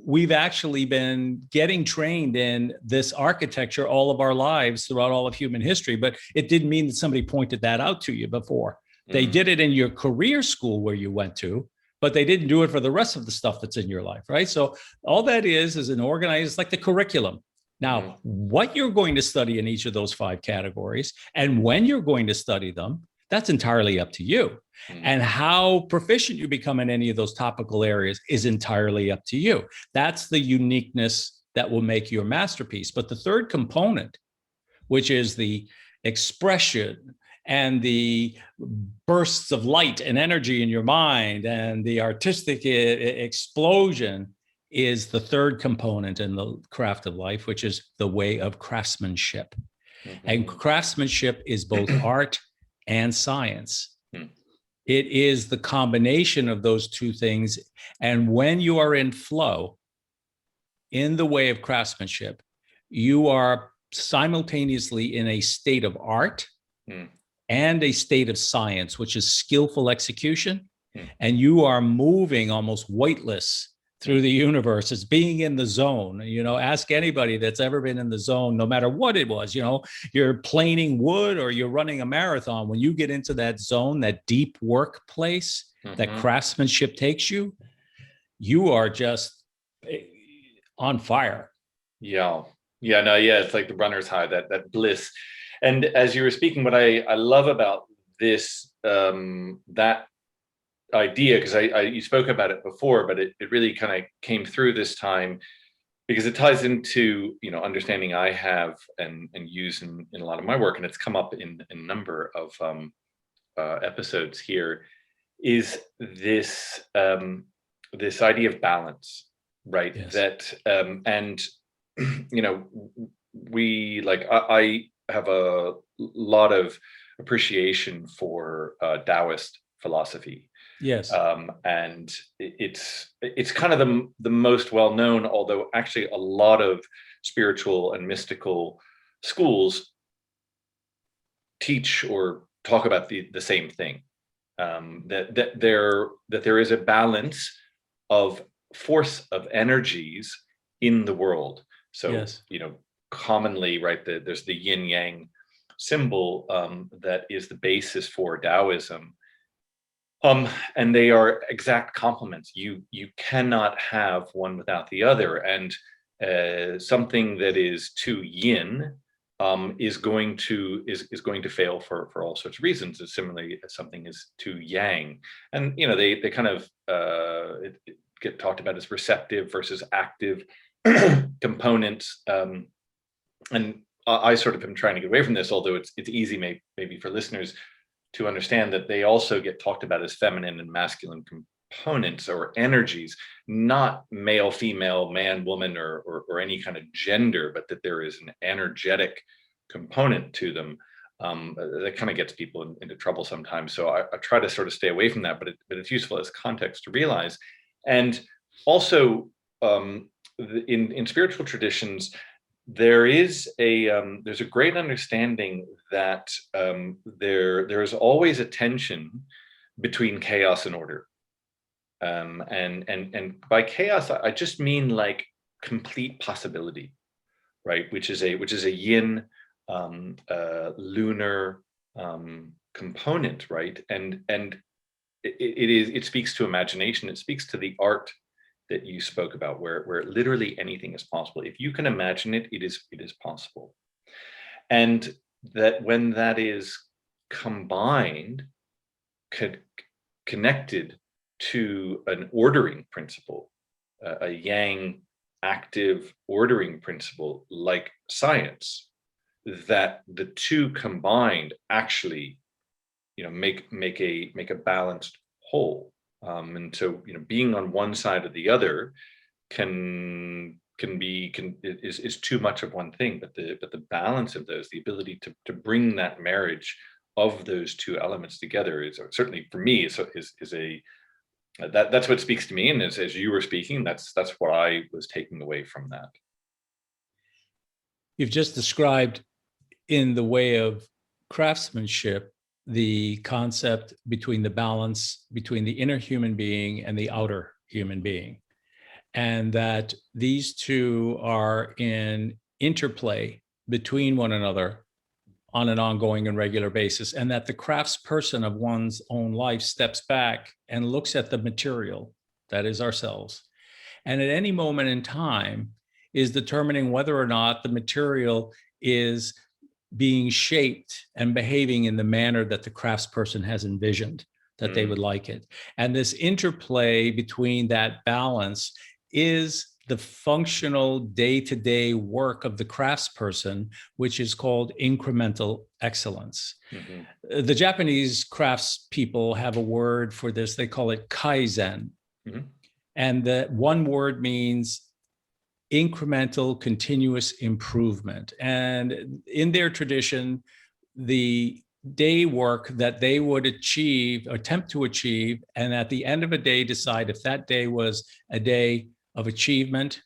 we've actually been getting trained in this architecture all of our lives throughout all of human history. But it didn't mean that somebody pointed that out to you before. They did it in your career school where you went to, but they didn't do it for the rest of the stuff that's in your life, right? So all that is an organized, it's like the curriculum. Now, what you're going to study in each of those 5 categories and when you're going to study them, that's entirely up to you. And how proficient you become in any of those topical areas is entirely up to you. That's the uniqueness that will make your masterpiece. But the third component, which is the expression and the bursts of light and energy in your mind and the artistic explosion, is the third component in the craft of life, which is the way of craftsmanship. And craftsmanship is both art and science. It is the combination of those 2 things. And when you are in flow, in the way of craftsmanship, you are simultaneously in a state of art and a state of science, which is skillful execution. And you are moving almost weightless through the universe. It's being in the zone. Ask anybody that's ever been in the zone, no matter what it was, you're planing wood or you're running a marathon. When you get into that zone, that deep work place, that craftsmanship takes you, you are just on fire. It's like the runner's high, that bliss. And as you were speaking, what I love about this, that idea, because you spoke about it before, but it really kind of came through this time, because it ties into understanding I have and use in a lot of my work, and it's come up in a number of episodes here, is this this idea of balance, right? Yes. That and you know, we like I have a lot of appreciation for Taoist philosophy. Yes. And it's kind of the most well known, although actually a lot of spiritual and mystical schools teach or talk about the same thing, that there is a balance of force of energies in the world. So Yes. you know, commonly, right, there's the yin yang symbol, that is the basis for Taoism. And they are exact complements. You cannot have one without the other. And something that is too yin is going to fail for all sorts of reasons. As similarly as something is too yang. And you know, they kind of it get talked about as receptive versus active components. And I sort of am trying to get away from this, although it's easy maybe for listeners to understand that they also get talked about as feminine and masculine components or energies, not male, female, man, woman, or any kind of gender, but that there is an energetic component to them. That kind of gets people into trouble sometimes. So I try to sort of stay away from that, but it's useful as context to realize. And also, in spiritual traditions, there's a great understanding that there is always a tension between chaos and order, and by chaos I just mean like complete possibility, right? Which is a yin lunar component, right? And it speaks to imagination. It speaks to the art that you spoke about, where literally anything is possible. If you can imagine it, it is possible. And that when that is combined, connected to an ordering principle, a yang active ordering principle like science, that the two combined actually, you know, make a balanced whole. And so, you know, being on one side or the other is too much of one thing. But the balance of those, the ability to bring that marriage of those two elements together is certainly for me is a that's what speaks to me. And as you were speaking, that's what I was taking away from that. You've just described in the way of craftsmanship the concept between the balance between the inner human being and the outer human being, and that these two are in interplay between one another on an ongoing and regular basis, and that the craftsperson of one's own life steps back and looks at the material, that is ourselves, and at any moment in time is determining whether or not the material is being shaped and behaving in the manner that the craftsperson has envisioned that they would like it. And this interplay between that balance is the functional day-to-day work of the craftsperson, which is called incremental excellence. Mm-hmm. The Japanese craftspeople have a word for this. They call it kaizen. Mm-hmm. And that one word means incremental, continuous improvement. And in their tradition, the day work that they would attempt to achieve, and at the end of a day decide if that day was a day of achievement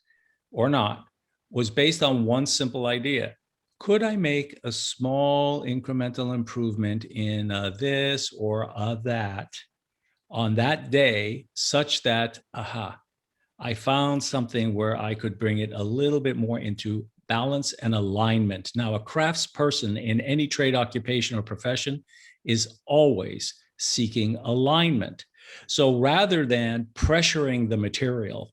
or not, was based on one simple idea. Could I make a small incremental improvement in this or that on that day, such that, I found something where I could bring it a little bit more into balance and alignment. Now, a craftsperson in any trade, occupation, or profession is always seeking alignment. So rather than pressuring the material,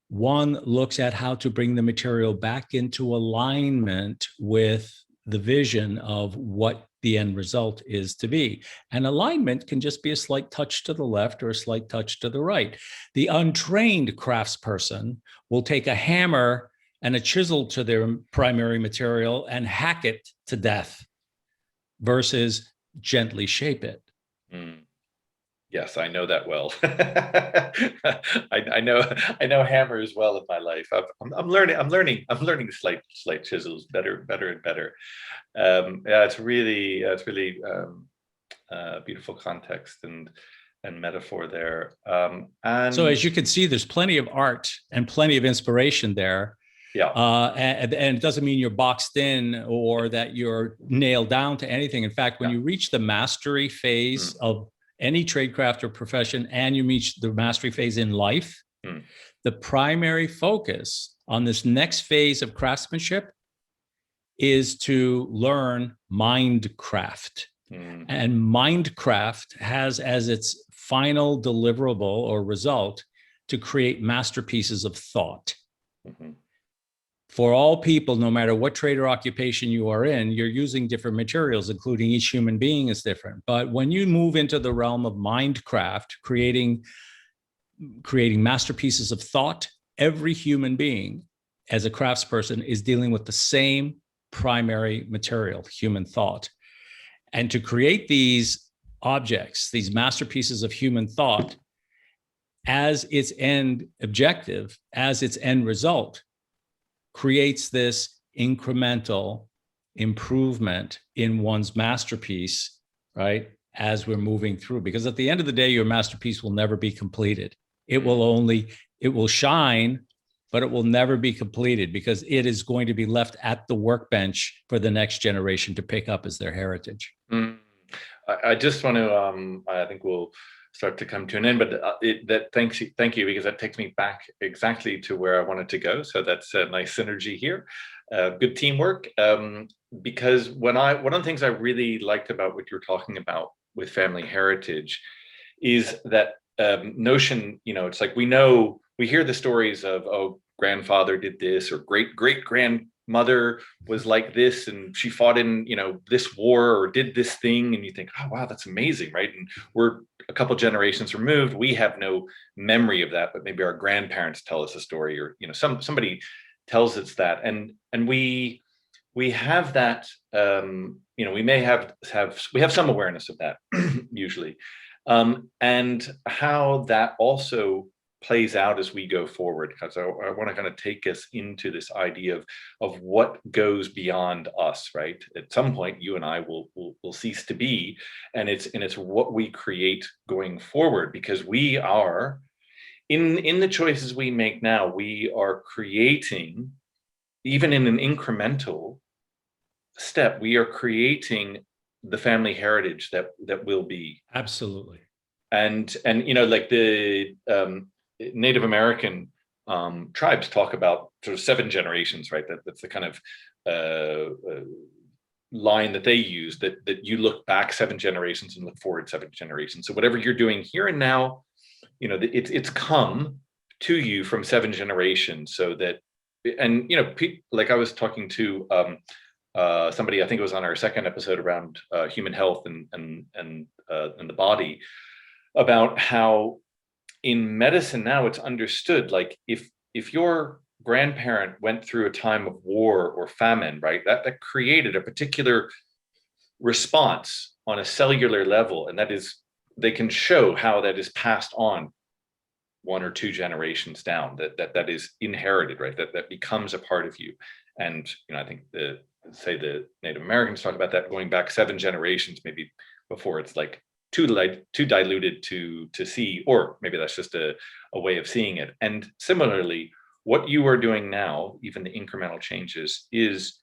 one looks at how to bring the material back into alignment with the vision of what the end result is to be. And alignment can just be a slight touch to the left or a slight touch to the right. The untrained craftsperson will take a hammer and a chisel to their primary material and hack it to death versus gently shape it. Yes, I know that well. I know hammers well in my life. I'm learning slight chisels better and better. Yeah, it's really beautiful context and metaphor there. So And as you can see, there's plenty of art and plenty of inspiration there. yeah, And it doesn't mean you're boxed in or that you're nailed down to anything. In fact, when yeah. you reach the mastery phase of any trade craft or profession, and you reach the mastery phase in life, the primary focus on this next phase of craftsmanship is to learn mindcraft. And mindcraft has as its final deliverable or result to create masterpieces of thought. For all people, no matter what trade or occupation you are in, you're using different materials, including each human being is different. But when you move into the realm of mindcraft, creating masterpieces of thought, every human being as a craftsperson is dealing with the same primary material, human thought. And to create these objects, these masterpieces of human thought, as its end objective, as its end result, creates this incremental improvement in one's masterpiece, right? As we're moving through, because at the end of the day, your masterpiece will never be completed. It will shine, but it will never be completed because it is going to be left at the workbench for the next generation to pick up as their heritage. I just want to, I think we'll start to come to an end, but thank you, because that takes me back exactly to where I wanted to go. So that's a nice synergy here. Good teamwork. Because one of the things I really liked about what you're talking about with family heritage is that notion, it's like we hear the stories of, oh, grandfather did this, or great grandmother was like this, and she fought in this war or did this thing, and you think, oh wow, that's amazing, right? And we're a couple generations removed, we have no memory of that, but maybe our grandparents tell us a story, or somebody tells us that, and we have that, we may have some awareness of that usually, and how that also plays out as we go forward, because I want to kind of take us into this idea of what goes beyond us, right? At some point, you and I will cease to be, and it's what we create going forward, because we are in the choices we make now, we are creating, even in an incremental step, we are creating the family heritage that will be. Absolutely. And like the Native American tribes talk about sort of 7 generations, right? That's the kind of line that they use, that you look back 7 generations and look forward 7 generations. So whatever you're doing here and now, it's come to you from 7 generations. So that, and like I was talking to somebody, I think it was on our 2nd episode around human health and the body, about how in medicine now it's understood, like if your grandparent went through a time of war or famine, right, that created a particular response on a cellular level, and that is, they can show how that is passed on 1 or 2 generations down, that is inherited, right, that becomes a part of you. And I think the Native Americans talk about that going back 7 generations, maybe before it's like too diluted to see, or maybe that's just a way of seeing it. And similarly, what you are doing now, even the incremental changes, is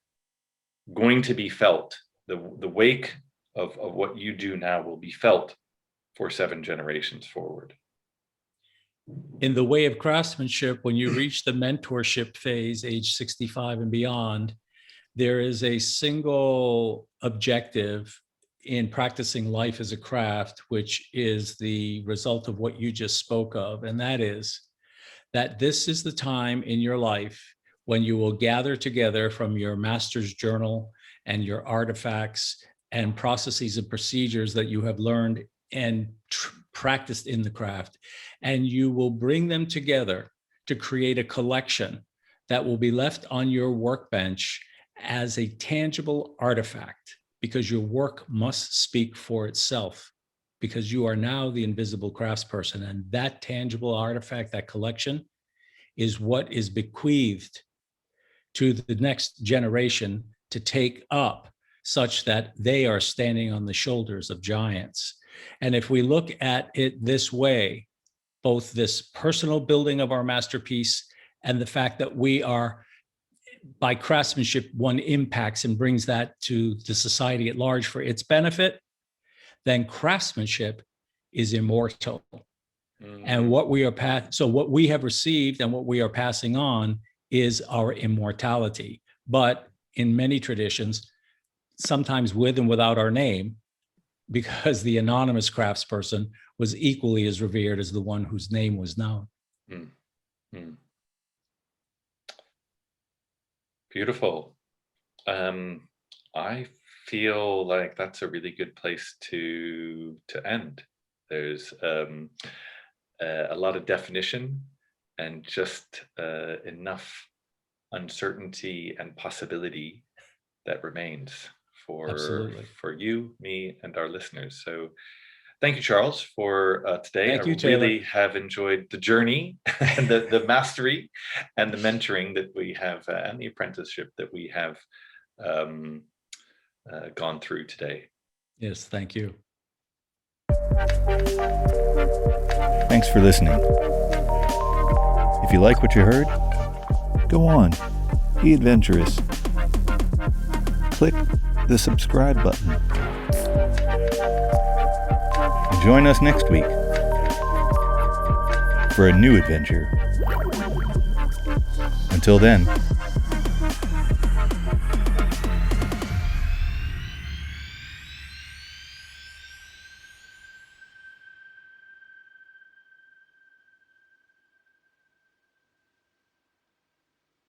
going to be felt. The wake of what you do now will be felt for 7 generations forward. In the way of craftsmanship, when you reach the mentorship phase, age 65 and beyond, there is a single objective in practicing life as a craft, which is the result of what you just spoke of. And that is that this is the time in your life when you will gather together from your master's journal and your artifacts and processes and procedures that you have learned and practiced in the craft, and you will bring them together to create a collection that will be left on your workbench as a tangible artifact, because your work must speak for itself. because you are now the invisible craftsperson. And that tangible artifact, that collection, is what is bequeathed to the next generation to take up, such that they are standing on the shoulders of giants. And if we look at it this way, both this personal building of our masterpiece and the fact that we are, by craftsmanship, one impacts and brings that to the society at large for its benefit, then craftsmanship is immortal. And what we are so what we have received and what we are passing on is our immortality. But in many traditions, sometimes with and without our name, because the anonymous craftsperson was equally as revered as the one whose name was known. Beautiful. I feel like that's a really good place to end. There's a lot of definition and just enough uncertainty and possibility that remains for you, me, and our listeners. So thank you, Charles, for today. Thank you, I really have enjoyed the journey and the mastery and the mentoring that we have and the apprenticeship that we have gone through today. Yes, thank you. Thanks for listening. If you like what you heard, go on, be adventurous. Click the subscribe button. And join us next week for a new adventure. Until then,